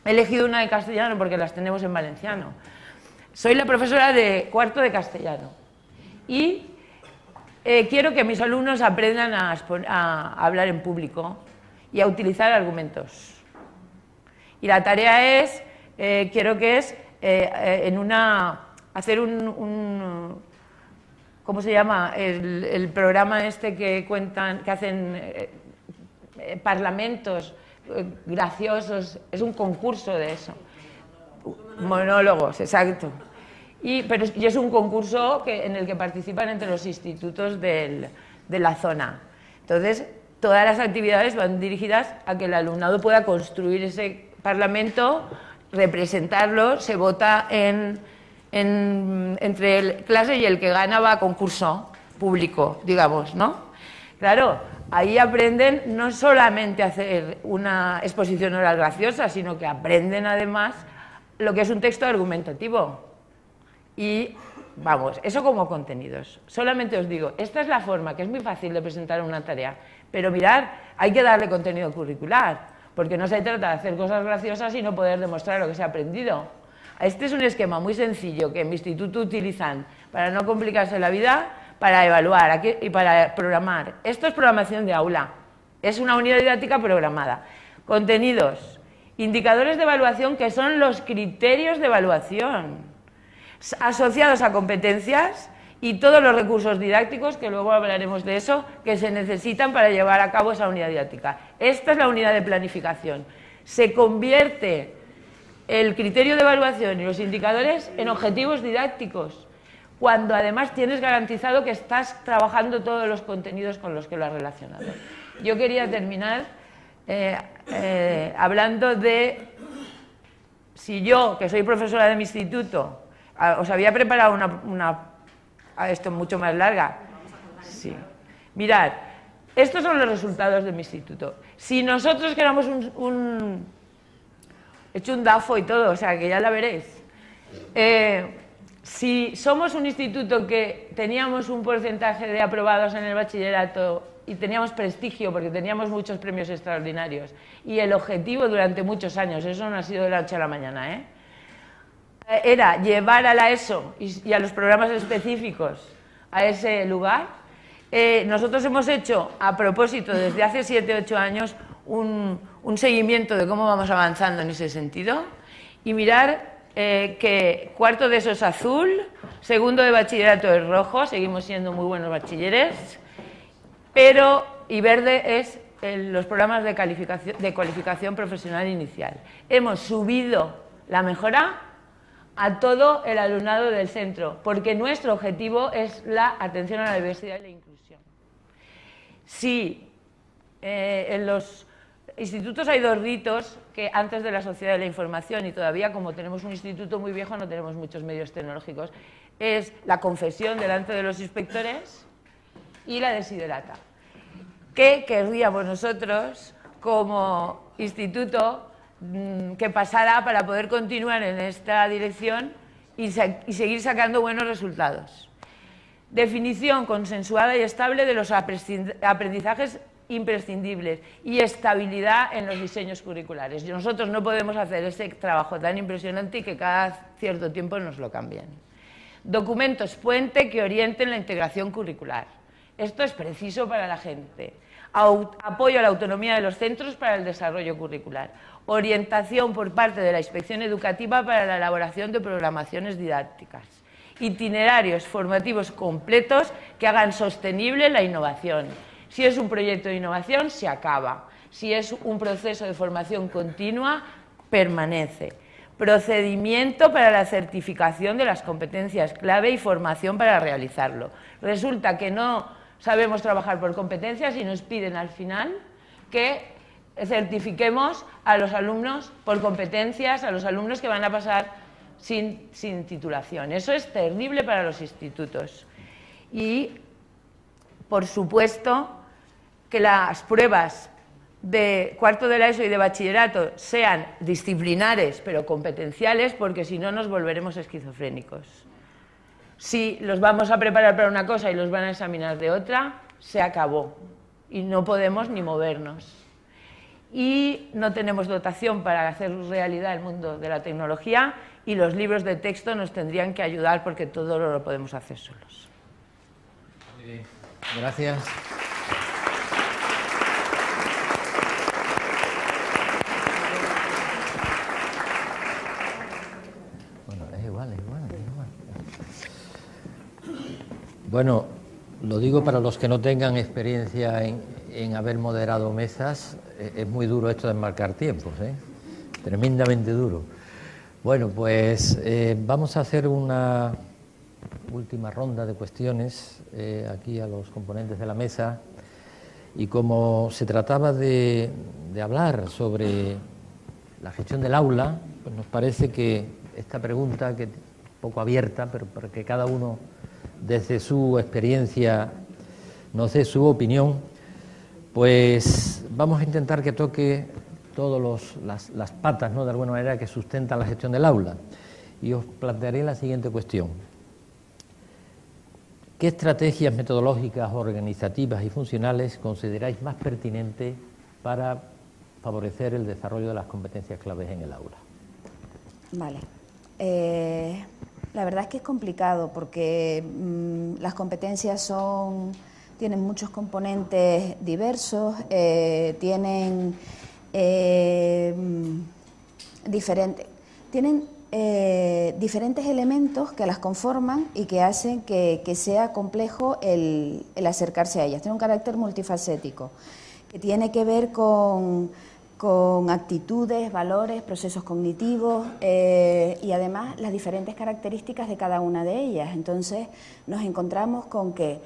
he elegido una de castellano porque las tenemos en valenciano. Soy la profesora de cuarto de castellano y quiero que mis alumnos aprendan a hablar en público y a utilizar argumentos. Y la tarea es, quiero que es hacer ¿cómo se llama? El programa este que cuentan, que hacen parlamentos graciosos, es un concurso de eso. Monólogos, exacto. Pero es un concurso en el que participan entre los institutos de la zona. Entonces, todas las actividades van dirigidas a que el alumnado pueda construir ese parlamento, representarlo, se vota entre el clase y el que gana va a concurso público, digamos, ¿no? Claro, ahí aprenden no solamente a hacer una exposición oral graciosa, sino que aprenden además lo que es un texto argumentativo. Y, vamos, eso como contenidos. Solamente os digo, esta es la forma, que es muy fácil de presentar una tarea, pero mirad, hay que darle contenido curricular, porque no se trata de hacer cosas graciosas y no poder demostrar lo que se ha aprendido. Este es un esquema muy sencillo que en mi instituto utilizan para no complicarse la vida, para evaluar y para programar. Esto es programación de aula, es una unidad didáctica programada. Contenidos, indicadores de evaluación que son los criterios de evaluación, asociados a competencias y todos los recursos didácticos, que luego hablaremos de eso, que se necesitan para llevar a cabo esa unidad didáctica. Esta es la unidad de planificación. Se convierte el criterio de evaluación y los indicadores en objetivos didácticos, cuando además tienes garantizado que estás trabajando todos los contenidos con los que lo has relacionado. Yo quería terminar hablando de si yo, que soy profesora de mi instituto, os había preparado esto mucho más larga. Sí. Mirad, estos son los resultados de mi instituto. Si nosotros que éramos he hecho un DAFO y todo, o sea que ya la veréis. Si somos un instituto que teníamos un porcentaje de aprobados en el bachillerato y teníamos prestigio porque teníamos muchos premios extraordinarios y el objetivo durante muchos años, eso no ha sido de la noche a la mañana, era llevar a la ESO y a los programas específicos a ese lugar, nosotros hemos hecho, a propósito, desde hace 7 o 8 años, un seguimiento de cómo vamos avanzando en ese sentido y mirar que cuarto de eso es azul, segundo de bachillerato es rojo, seguimos siendo muy buenos bachilleres, y verde es los programas de cualificación profesional inicial. Hemos subido la mejora a todo el alumnado del centro, porque nuestro objetivo es la atención a la diversidad y la inclusión. Si en los institutos hay 2 ritos que antes de la sociedad de la información, y todavía como tenemos un instituto muy viejo no tenemos muchos medios tecnológicos, es la confesión delante de los inspectores y la desiderata. ¿Qué querríamos nosotros como instituto que pasara para poder continuar en esta dirección y seguir sacando buenos resultados? Definición consensuada y estable de los aprendizajes imprescindibles y estabilidad en los diseños curriculares. Nosotros no podemos hacer ese trabajo tan impresionante y que cada cierto tiempo nos lo cambien. Documentos puente que orienten la integración curricular. Esto es preciso para la gente. Apoyo a la autonomía de los centros para el desarrollo curricular. Orientación por parte de la Inspección Educativa para la elaboración de programaciones didácticas. Itinerarios formativos completos que hagan sostenible la innovación. Si es un proyecto de innovación, se acaba. Si es un proceso de formación continua, permanece. Procedimiento para la certificación de las competencias clave y formación para realizarlo. Resulta que no sabemos trabajar por competencias y nos piden al final que certifiquemos a los alumnos por competencias, a los alumnos que van a pasar sin titulación. Eso es terrible para los institutos. Y, por supuesto, que las pruebas de cuarto de la ESO y de bachillerato sean disciplinares pero competenciales, porque si no nos volveremos esquizofrénicos. Si los vamos a preparar para una cosa y los van a examinar de otra, se acabó y no podemos ni movernos. Y no tenemos dotación para hacer realidad el mundo de la tecnología, y los libros de texto nos tendrían que ayudar porque todo lo podemos hacer solos. Muy bien, gracias. Bueno, es igual. Bueno, lo digo para los que no tengan experiencia en haber moderado mesas, es muy duro esto de enmarcar tiempos, tremendamente duro. Bueno, pues vamos a hacer una última ronda de cuestiones aquí a los componentes de la mesa, y como se trataba de hablar sobre la gestión del aula, pues nos parece que esta pregunta, que es un poco abierta, pero para que cada uno desde su experiencia nos dé su opinión, pues vamos a intentar que toque todas las patas, ¿no?, de alguna manera, que sustentan la gestión del aula. Y os plantearé la siguiente cuestión. ¿Qué estrategias metodológicas, organizativas y funcionales consideráis más pertinentes para favorecer el desarrollo de las competencias claves en el aula? Vale. La verdad es que es complicado porque las competencias tienen muchos componentes diversos, tienen diferentes elementos que las conforman y que hacen que sea complejo el acercarse a ellas. Tiene un carácter multifacético que tiene que ver con actitudes, valores, procesos cognitivos y además las diferentes características de cada una de ellas. Entonces nos encontramos con que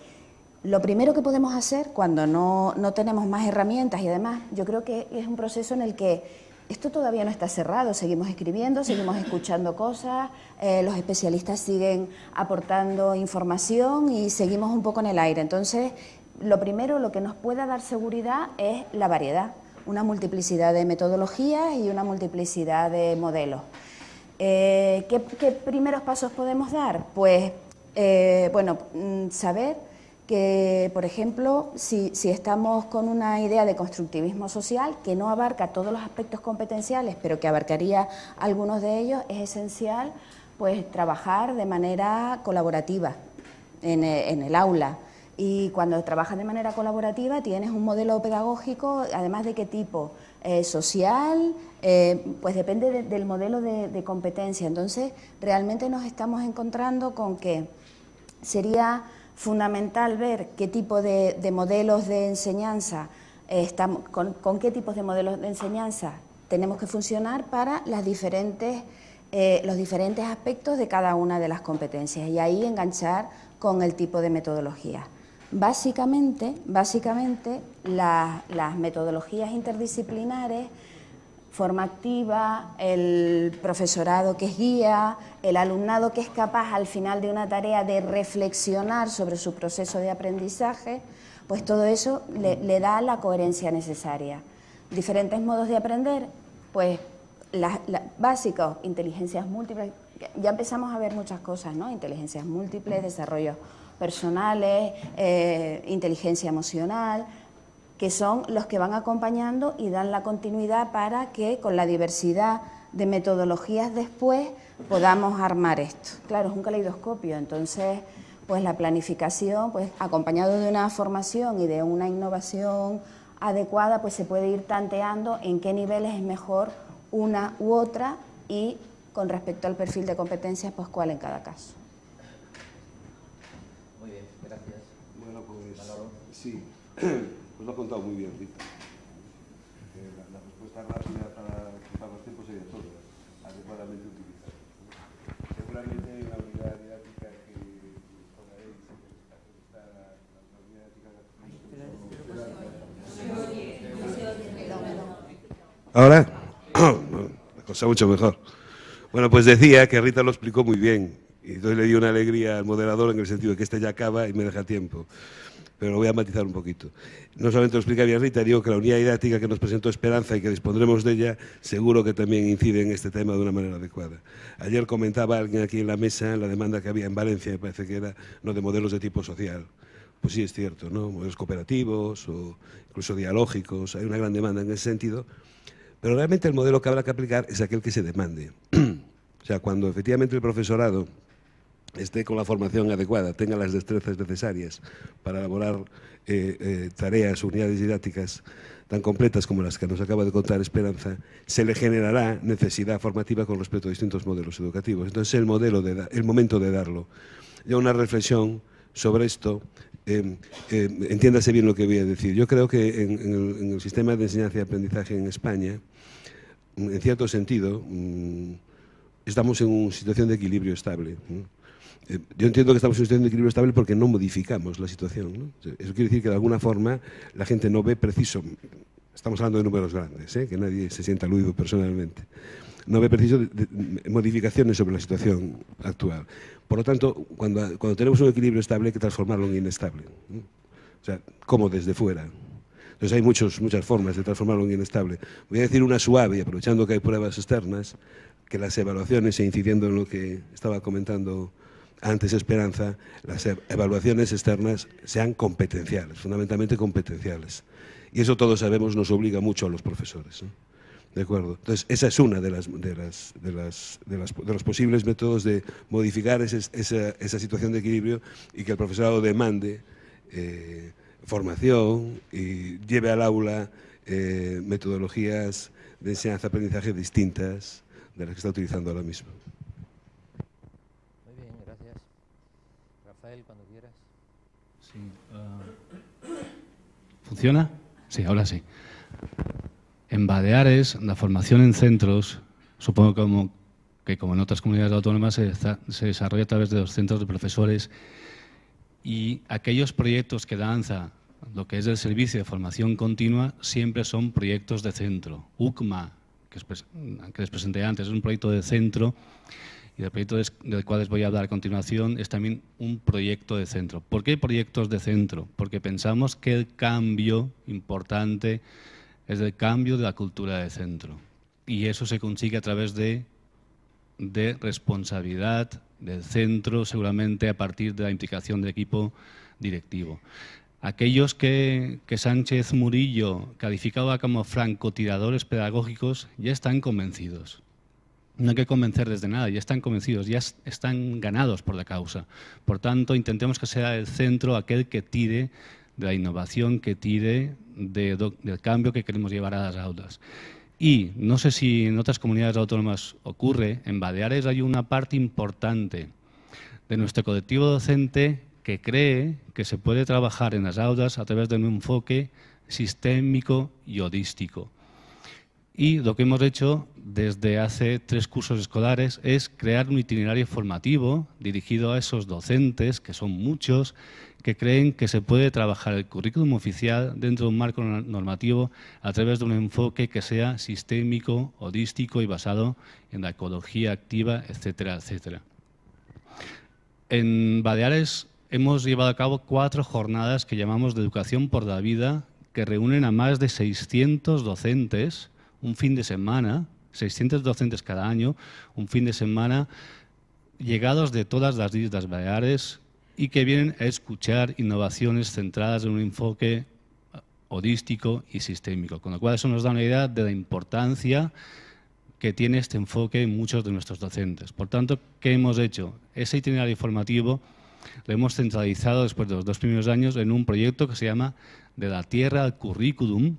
lo primero que podemos hacer cuando no tenemos más herramientas, y además yo creo que es un proceso en el que esto todavía no está cerrado, seguimos escribiendo, seguimos escuchando cosas, los especialistas siguen aportando información y seguimos un poco en el aire. Entonces, lo primero, lo que nos pueda dar seguridad es la variedad, una multiplicidad de metodologías y una multiplicidad de modelos. ¿Qué primeros pasos podemos dar? Pues, saber que, por ejemplo, si estamos con una idea de constructivismo social que no abarca todos los aspectos competenciales, pero que abarcaría algunos de ellos, es esencial pues trabajar de manera colaborativa en el aula. Y cuando trabajas de manera colaborativa tienes un modelo pedagógico, además de qué tipo, social, pues depende del modelo de competencia. Entonces, realmente nos estamos encontrando con que sería fundamental ver qué tipo de modelos de enseñanza, con qué tipos de modelos de enseñanza tenemos que funcionar para los diferentes aspectos de cada una de las competencias, y ahí enganchar con el tipo de metodología. Básicamente las metodologías interdisciplinares, forma activa, el profesorado que es guía, el alumnado que es capaz al final de una tarea de reflexionar sobre su proceso de aprendizaje, pues todo eso le da la coherencia necesaria. Diferentes modos de aprender, pues básicos, inteligencias múltiples, ya empezamos a ver muchas cosas, ¿no? Inteligencias múltiples, desarrollos personales, inteligencia emocional, que son los que van acompañando y dan la continuidad para que con la diversidad de metodologías después podamos armar esto. Claro, es un caleidoscopio, entonces pues la planificación, pues acompañado de una formación y de una innovación adecuada, pues se puede ir tanteando en qué niveles es mejor una u otra y con respecto al perfil de competencias, pues cuál en cada caso. Muy bien, gracias. Bueno, pues sí. Pues lo ha contado muy bien, Rita. La respuesta rápida para ocupar los tiempos sería todo, adecuadamente utilizado. Seguramente la unidad didáctica que pongaréis está la unidad didáctica. ¿Ahora? La cosa mucho mejor. Bueno, pues decía que Rita lo explicó muy bien, y entonces le dio una alegría al moderador en el sentido de que este ya acaba y me deja tiempo. pero lo voy a matizar un poquito. No solamente lo explica bien Rita, digo que la unidad didáctica que nos presentó Esperanza y que dispondremos de ella, seguro que también incide en este tema de una manera adecuada. Ayer comentaba alguien aquí en la mesa la demanda que había en Valencia, me parece que era no de modelos de tipo social. Pues sí, es cierto, ¿no? Modelos cooperativos o incluso dialógicos, hay una gran demanda en ese sentido, pero realmente el modelo que habrá que aplicar es aquel que se demande. O sea, cuando efectivamente el profesorado esté con la formación adecuada, tenga las destrezas necesarias para elaborar tareas, unidades didácticas tan completas como las que nos acaba de contar Esperanza, se le generará necesidad formativa con respecto a distintos modelos educativos. Entonces, el momento de darlo. Ya una reflexión sobre esto, entiéndase bien lo que voy a decir. Yo creo que en el sistema de enseñanza y aprendizaje en España, en cierto sentido, estamos en una situación de equilibrio estable, ¿no? Yo entiendo que estamos en una situación de equilibrio estable porque no modificamos la situación, ¿no? Eso quiere decir que de alguna forma la gente no ve preciso, estamos hablando de números grandes, que nadie se sienta aludido personalmente, no ve preciso modificaciones sobre la situación actual. Por lo tanto, cuando tenemos un equilibrio estable hay que transformarlo en inestable, ¿no? O sea, como desde fuera. Entonces hay muchas formas de transformarlo en inestable. Voy a decir una suave, aprovechando que hay pruebas externas, que las evaluaciones, e incidiendo en lo que estaba comentando antes Esperanza, las evaluaciones externas sean competenciales, fundamentalmente competenciales. Y eso todos sabemos nos obliga mucho a los profesores, ¿no? ¿De acuerdo? Entonces, esa es una de los posibles métodos de modificar esa situación de equilibrio y que el profesorado demande formación y lleve al aula metodologías de enseñanza-aprendizaje distintas de las que está utilizando ahora mismo. Muy bien, gracias. Rafael, cuando quieras. Sí, ¿funciona? Sí, ahora sí. En Baleares, la formación en centros, supongo que como en otras comunidades autónomas, se desarrolla a través de los centros de profesores, y aquellos proyectos que lanza lo que es el Servicio de Formación Continua siempre son proyectos de centro. UCMA, que les presenté antes, es un proyecto de centro, y el proyecto del cual les voy a hablar a continuación es también un proyecto de centro. ¿Por qué proyectos de centro? Porque pensamos que el cambio importante es el cambio de la cultura de centro, y eso se consigue a través de responsabilidad del centro, seguramente a partir de la implicación del equipo directivo. Aquellos que Sánchez Murillo calificaba como francotiradores pedagógicos ya están convencidos. No hay que convencer desde nada, ya están convencidos, ya están ganados por la causa. Por tanto, intentemos que sea el centro aquel que tire de la innovación, que tire del cambio que queremos llevar a las aulas. Y no sé si en otras comunidades autónomas ocurre, en Baleares hay una parte importante de nuestro colectivo docente que cree que se puede trabajar en las aulas a través de un enfoque sistémico y holístico. Y lo que hemos hecho desde hace 3 cursos escolares es crear un itinerario formativo dirigido a esos docentes, que son muchos, que creen que se puede trabajar el currículum oficial dentro de un marco normativo a través de un enfoque que sea sistémico, holístico y basado en la ecología activa, etcétera, etcétera. En Baleares hemos llevado a cabo 4 jornadas que llamamos de Educación por la Vida, que reúnen a más de 600 docentes un fin de semana, 600 docentes cada año, un fin de semana, llegados de todas las Islas Baleares y que vienen a escuchar innovaciones centradas en un enfoque holístico y sistémico. Con lo cual eso nos da una idea de la importancia que tiene este enfoque en muchos de nuestros docentes. Por tanto, ¿qué hemos hecho? Ese itinerario formativo lo hemos centralizado después de los 2 primeros años en un proyecto que se llama De la Tierra al Currículum,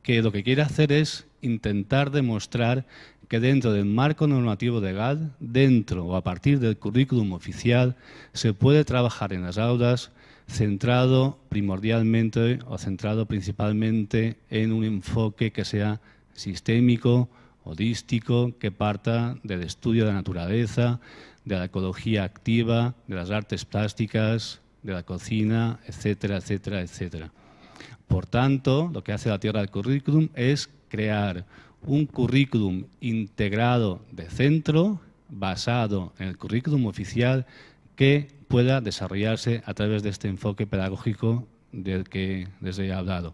que lo que quiere hacer es intentar demostrar que dentro del marco normativo legal, dentro o a partir del currículum oficial, se puede trabajar en las aulas centrado primordialmente o centrado principalmente en un enfoque que sea sistémico, holístico, que parta del estudio de la naturaleza, de la ecología activa, de las artes plásticas, de la cocina, etcétera, etcétera, etcétera. Por tanto, lo que hace la Tierra del Currículum es crear un currículum integrado de centro, basado en el currículum oficial, que pueda desarrollarse a través de este enfoque pedagógico del que les he hablado.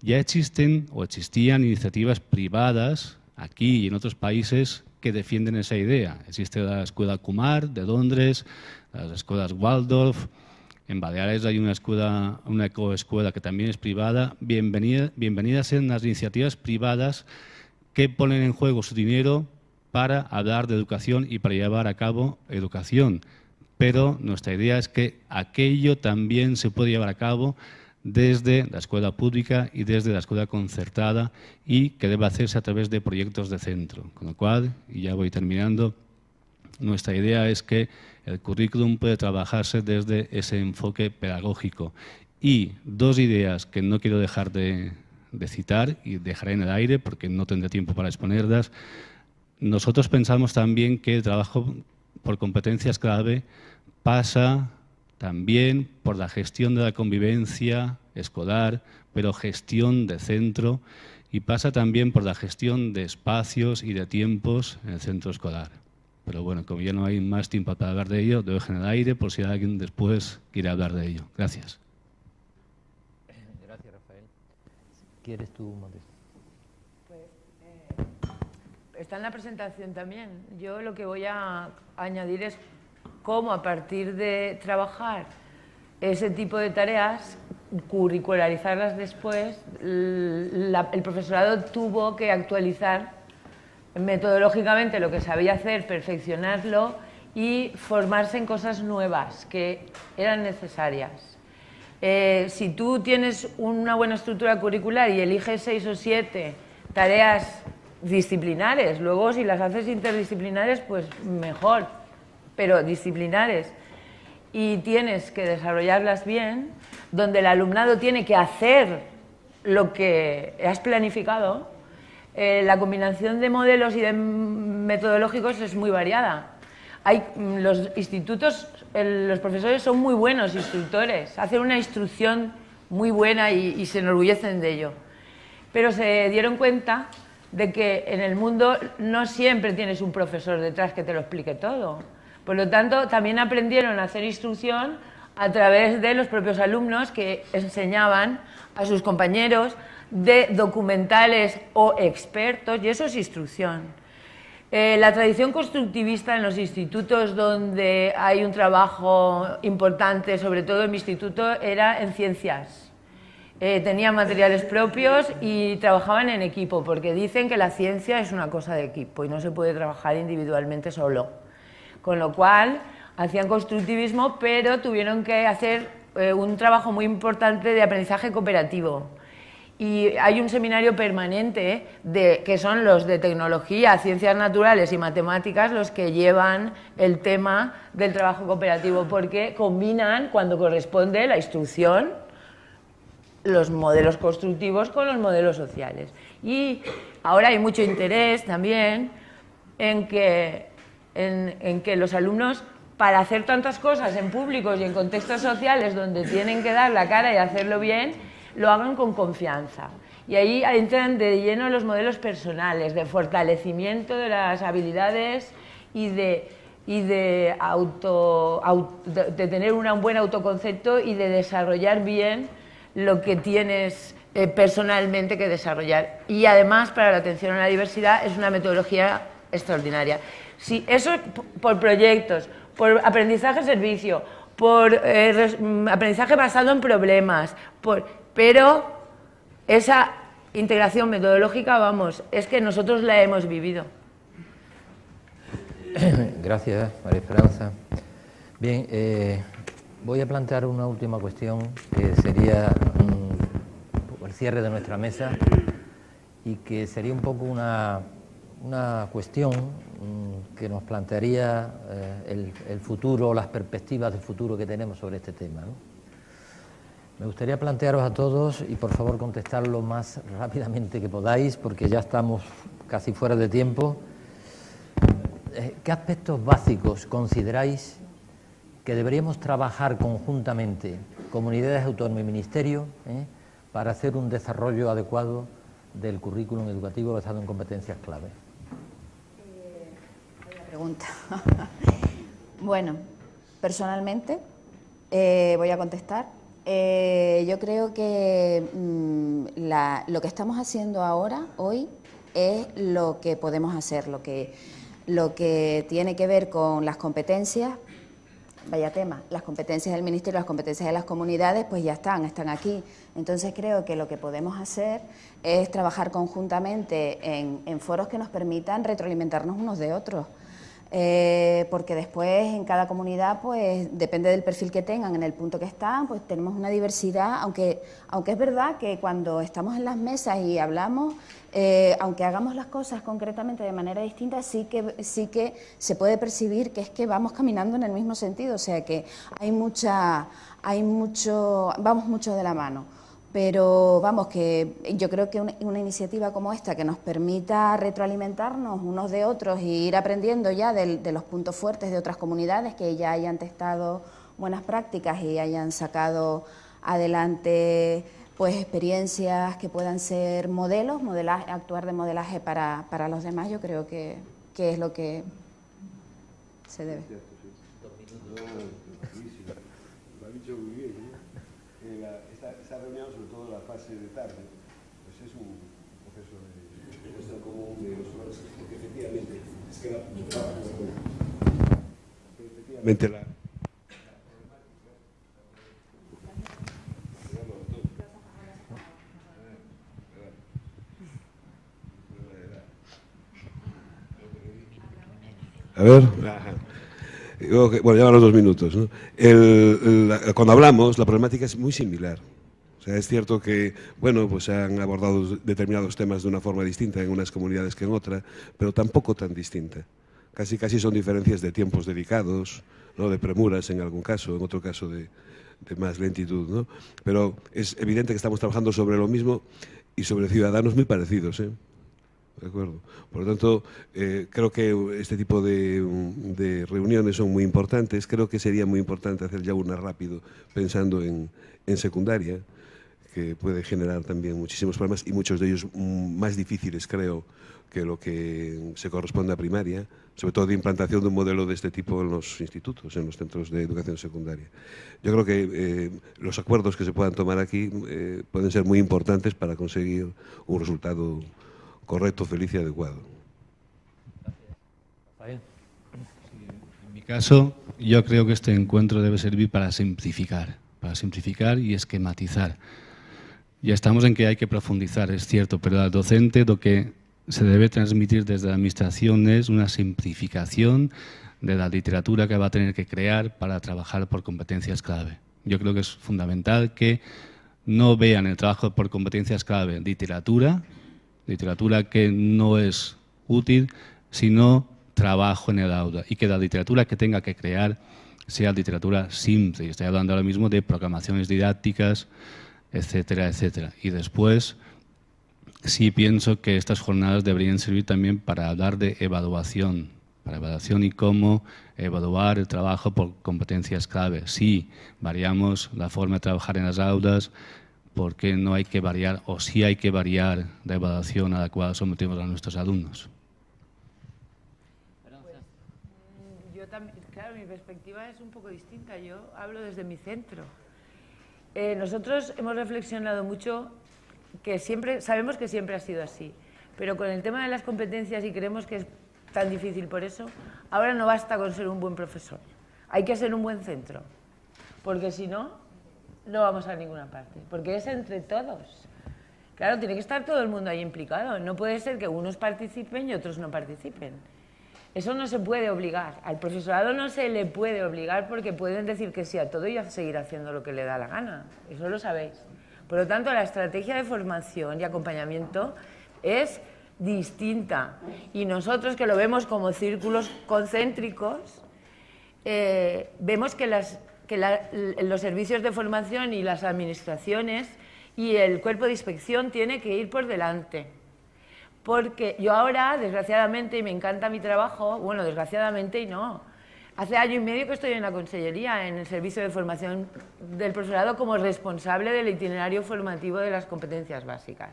Ya existen o existían iniciativas privadas aquí y en otros países que defienden esa idea. Existe la Escuela Kumar de Londres, las escuelas Waldorf. En Baleares hay una ecoescuela que también es privada. Bienvenidas sean las iniciativas privadas que ponen en juego su dinero para hablar de educación y para llevar a cabo educación. Pero nuestra idea es que aquello también se puede llevar a cabo desde la escuela pública y desde la escuela concertada y que debe hacerse a través de proyectos de centro. Con lo cual, y ya voy terminando, nuestra idea es que el currículum puede trabajarse desde ese enfoque pedagógico. Y dos ideas que no quiero dejar de citar y dejaré en el aire porque no tendré tiempo para exponerlas. Nosotros pensamos también que el trabajo por competencias clave pasa también por la gestión de la convivencia escolar, pero gestión de centro, y pasa también por la gestión de espacios y de tiempos en el centro escolar. Pero bueno, como ya no hay más tiempo para hablar de ello, lo dejo en el aire por si alguien después quiere hablar de ello. Gracias. Gracias, Rafael. ¿Quieres tú, Modesto? Está en la presentación también. Yo lo que voy a añadir es cómo a partir de trabajar ese tipo de tareas, curricularizarlas después, el profesorado tuvo que actualizar metodológicamente lo que sabía hacer, perfeccionarlo y formarse en cosas nuevas que eran necesarias. Si tú tienes una buena estructura curricular y eliges 6 o 7 tareas disciplinares, luego si las haces interdisciplinares, pues mejor, pero disciplinares, y tienes que desarrollarlas bien, donde el alumnado tiene que hacer lo que has planificado, la combinación de modelos y de metodológicos es muy variada. Los institutos, los profesores son muy buenos instructores, hacen una instrucción muy buena y se enorgullecen de ello, pero se dieron cuenta de que en el mundo no siempre tienes un profesor detrás que te lo explique todo. Por lo tanto, también aprendieron a hacer instrucción a través de los propios alumnos que enseñaban a sus compañeros de documentales o expertos, y eso es instrucción. La tradición constructivista en los institutos donde hay un trabajo importante, sobre todo en mi instituto, era en ciencias. Tenían materiales propios y trabajaban en equipo, porque dicen que la ciencia es una cosa de equipo y no se puede trabajar individualmente solo. Con lo cual, hacían constructivismo, pero tuvieron que hacer un trabajo muy importante de aprendizaje cooperativo. Y hay un seminario permanente que son los de tecnología, ciencias naturales y matemáticas los que llevan el tema del trabajo cooperativo, porque combinan, cuando corresponde, la instrucción, los modelos constructivos con los modelos sociales. Y ahora hay mucho interés también en que los alumnos, para hacer tantas cosas en públicos y en contextos sociales donde tienen que dar la cara y hacerlo bien, lo hagan con confianza. Y ahí entran de lleno los modelos personales, de fortalecimiento de las habilidades y de tener un buen autoconcepto y de desarrollar bien lo que tienes personalmente que desarrollar. Y además, para la atención a la diversidad, es una metodología extraordinaria. Sí, eso por proyectos, por aprendizaje-servicio, por aprendizaje basado en problemas, pero esa integración metodológica, vamos, es que nosotros la hemos vivido. Gracias, María Esperanza. Bien, voy a plantear una última cuestión que sería el cierre de nuestra mesa y que sería un poco una cuestión que nos plantearía el futuro, las perspectivas de futuro que tenemos sobre este tema, ¿no? Me gustaría plantearos a todos, y por favor contestar lo más rápidamente que podáis, porque ya estamos casi fuera de tiempo, ¿qué aspectos básicos consideráis que deberíamos trabajar conjuntamente, comunidades autónomas y ministerio, para hacer un desarrollo adecuado del currículum educativo basado en competencias clave? Buena pregunta. Bueno, Personalmente, voy a contestar. Yo creo que lo que estamos haciendo ahora, hoy, es lo que podemos hacer, lo que tiene que ver con las competencias. Vaya tema, las competencias del Ministerio, las competencias de las comunidades, pues ya están aquí. Entonces creo que lo que podemos hacer es trabajar conjuntamente en foros que nos permitan retroalimentarnos unos de otros. Porque después en cada comunidad, pues depende del perfil que tengan, en el punto que están, pues tenemos una diversidad, aunque es verdad que cuando estamos en las mesas y hablamos, aunque hagamos las cosas concretamente de manera distinta, sí que se puede percibir que es que vamos caminando en el mismo sentido, o sea que vamos mucho de la mano. Pero vamos, que yo creo que una iniciativa como esta que nos permita retroalimentarnos unos de otros e ir aprendiendo ya de los puntos fuertes de otras comunidades que ya hayan testado buenas prácticas y hayan sacado adelante pues experiencias que puedan ser modelos, actuar de modelaje para los demás, yo creo que es lo que se debe. Esta reunión, sobre todo la fase de tarde, pues es un proceso de puesta común de los valores, porque efectivamente es que efectivamente la a ver. Bueno, ya van los 2 minutos, ¿no? Cuando hablamos, la problemática es muy similar. O sea, es cierto que, bueno, pues se han abordado determinados temas de una forma distinta en unas comunidades que en otras, pero tampoco tan distinta. Casi son diferencias de tiempos dedicados, ¿no? De premuras en algún caso, en otro caso de más lentitud, ¿no? Pero es evidente que estamos trabajando sobre lo mismo y sobre ciudadanos muy parecidos, ¿eh? ¿De acuerdo? Por lo tanto, creo que este tipo de reuniones son muy importantes. Creo que sería muy importante hacer ya una rápido pensando en secundaria, que puede generar también muchísimos problemas y muchos de ellos más difíciles, creo, que lo que se corresponde a primaria, sobre todo de implantación de un modelo de este tipo en los institutos, en los centros de educación secundaria. Yo creo que los acuerdos que se puedan tomar aquí pueden ser muy importantes para conseguir un resultado correcto, feliz y adecuado. En mi caso, yo creo que este encuentro debe servir para simplificar y esquematizar. Ya estamos en que hay que profundizar, es cierto, pero al docente lo que se debe transmitir desde la administración es una simplificación de la literatura que va a tener que crear para trabajar por competencias clave. Yo creo que es fundamental que no vean el trabajo por competencias clave literatura que no es útil, sino trabajo en el aula, y que la literatura que tenga que crear sea literatura simple. Estoy hablando ahora mismo de proclamaciones didácticas, etcétera, etcétera. Y después sí pienso que estas jornadas deberían servir también para hablar de evaluación, y cómo evaluar el trabajo por competencias clave. Sí, variamos la forma de trabajar en las aulas, porque no hay que variar, o sí hay que variar la evaluación a la cual sometemos a nuestros alumnos. Yo también, claro, mi perspectiva es un poco distinta. Yo hablo desde mi centro. Nosotros hemos reflexionado mucho, sabemos que siempre ha sido así, pero con el tema de las competencias, y creemos que es tan difícil por eso, ahora no basta con ser un buen profesor, hay que ser un buen centro, porque si no, no vamos a ninguna parte, porque es entre todos. Claro, tiene que estar todo el mundo ahí implicado, no puede ser que unos participen y otros no participen. Eso no se puede obligar, al profesorado no se le puede obligar porque pueden decir que sí a todo y a seguir haciendo lo que le da la gana, eso lo sabéis. Por lo tanto, la estrategia de formación y acompañamiento es distinta, y nosotros que lo vemos como círculos concéntricos, vemos que los servicios de formación y las administraciones y el cuerpo de inspección tiene que ir por delante. Porque yo ahora, desgraciadamente, y me encanta mi trabajo, bueno, desgraciadamente y no, hace 1 año y medio que estoy en la consellería, en el servicio de formación del profesorado, como responsable del itinerario formativo de las competencias básicas.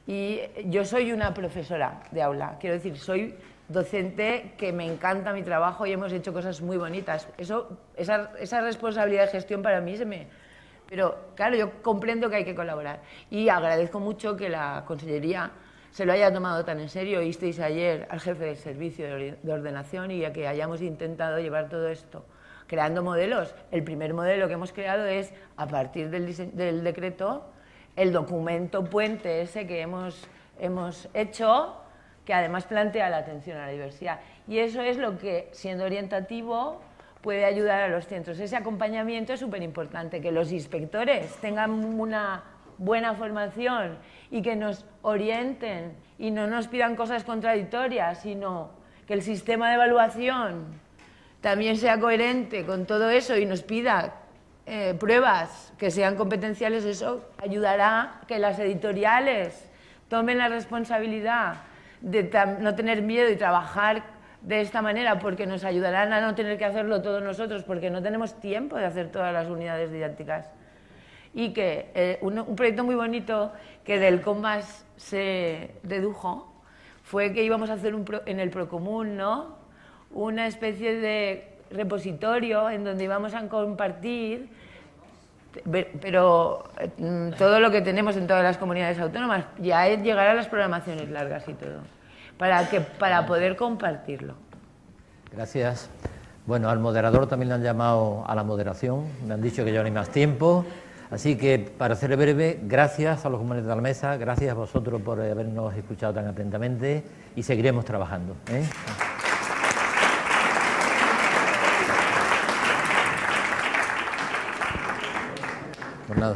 Y yo soy una profesora de aula, quiero decir, soy docente que me encanta mi trabajo y hemos hecho cosas muy bonitas. Esa responsabilidad de gestión para mí Pero claro, yo comprendo que hay que colaborar y agradezco mucho que la Consellería se lo haya tomado tan en serio. Oísteis ayer al jefe del servicio de ordenación y a que hayamos intentado llevar todo esto creando modelos. El primer modelo que hemos creado es, a partir del decreto, el documento puente ese que hemos hecho, que además plantea la atención a la diversidad. Y eso es lo que, siendo orientativo, puede ayudar a los centros. Ese acompañamiento es súper importante, que los inspectores tengan una buena formación y que nos orienten y no nos pidan cosas contradictorias, sino que el sistema de evaluación también sea coherente con todo eso y nos pida pruebas que sean competenciales. Eso ayudará a que las editoriales tomen la responsabilidad de no tener miedo y trabajar de esta manera, porque nos ayudarán a no tener que hacerlo todos nosotros, porque no tenemos tiempo de hacer todas las unidades didácticas. Y que un proyecto muy bonito que del COMAS se dedujo fue que íbamos a hacer en el Procomún, ¿no?, una especie de repositorio en donde íbamos a compartir, pero todo lo que tenemos en todas las comunidades autónomas, ya llegar a las programaciones largas y todo, para poder compartirlo. Gracias. Bueno, al moderador también le han llamado a la moderación, me han dicho que ya no hay más tiempo, así que para ser breve, gracias a los compañeros de la mesa, gracias a vosotros por habernos escuchado tan atentamente y seguiremos trabajando, ¿eh? Pues nada.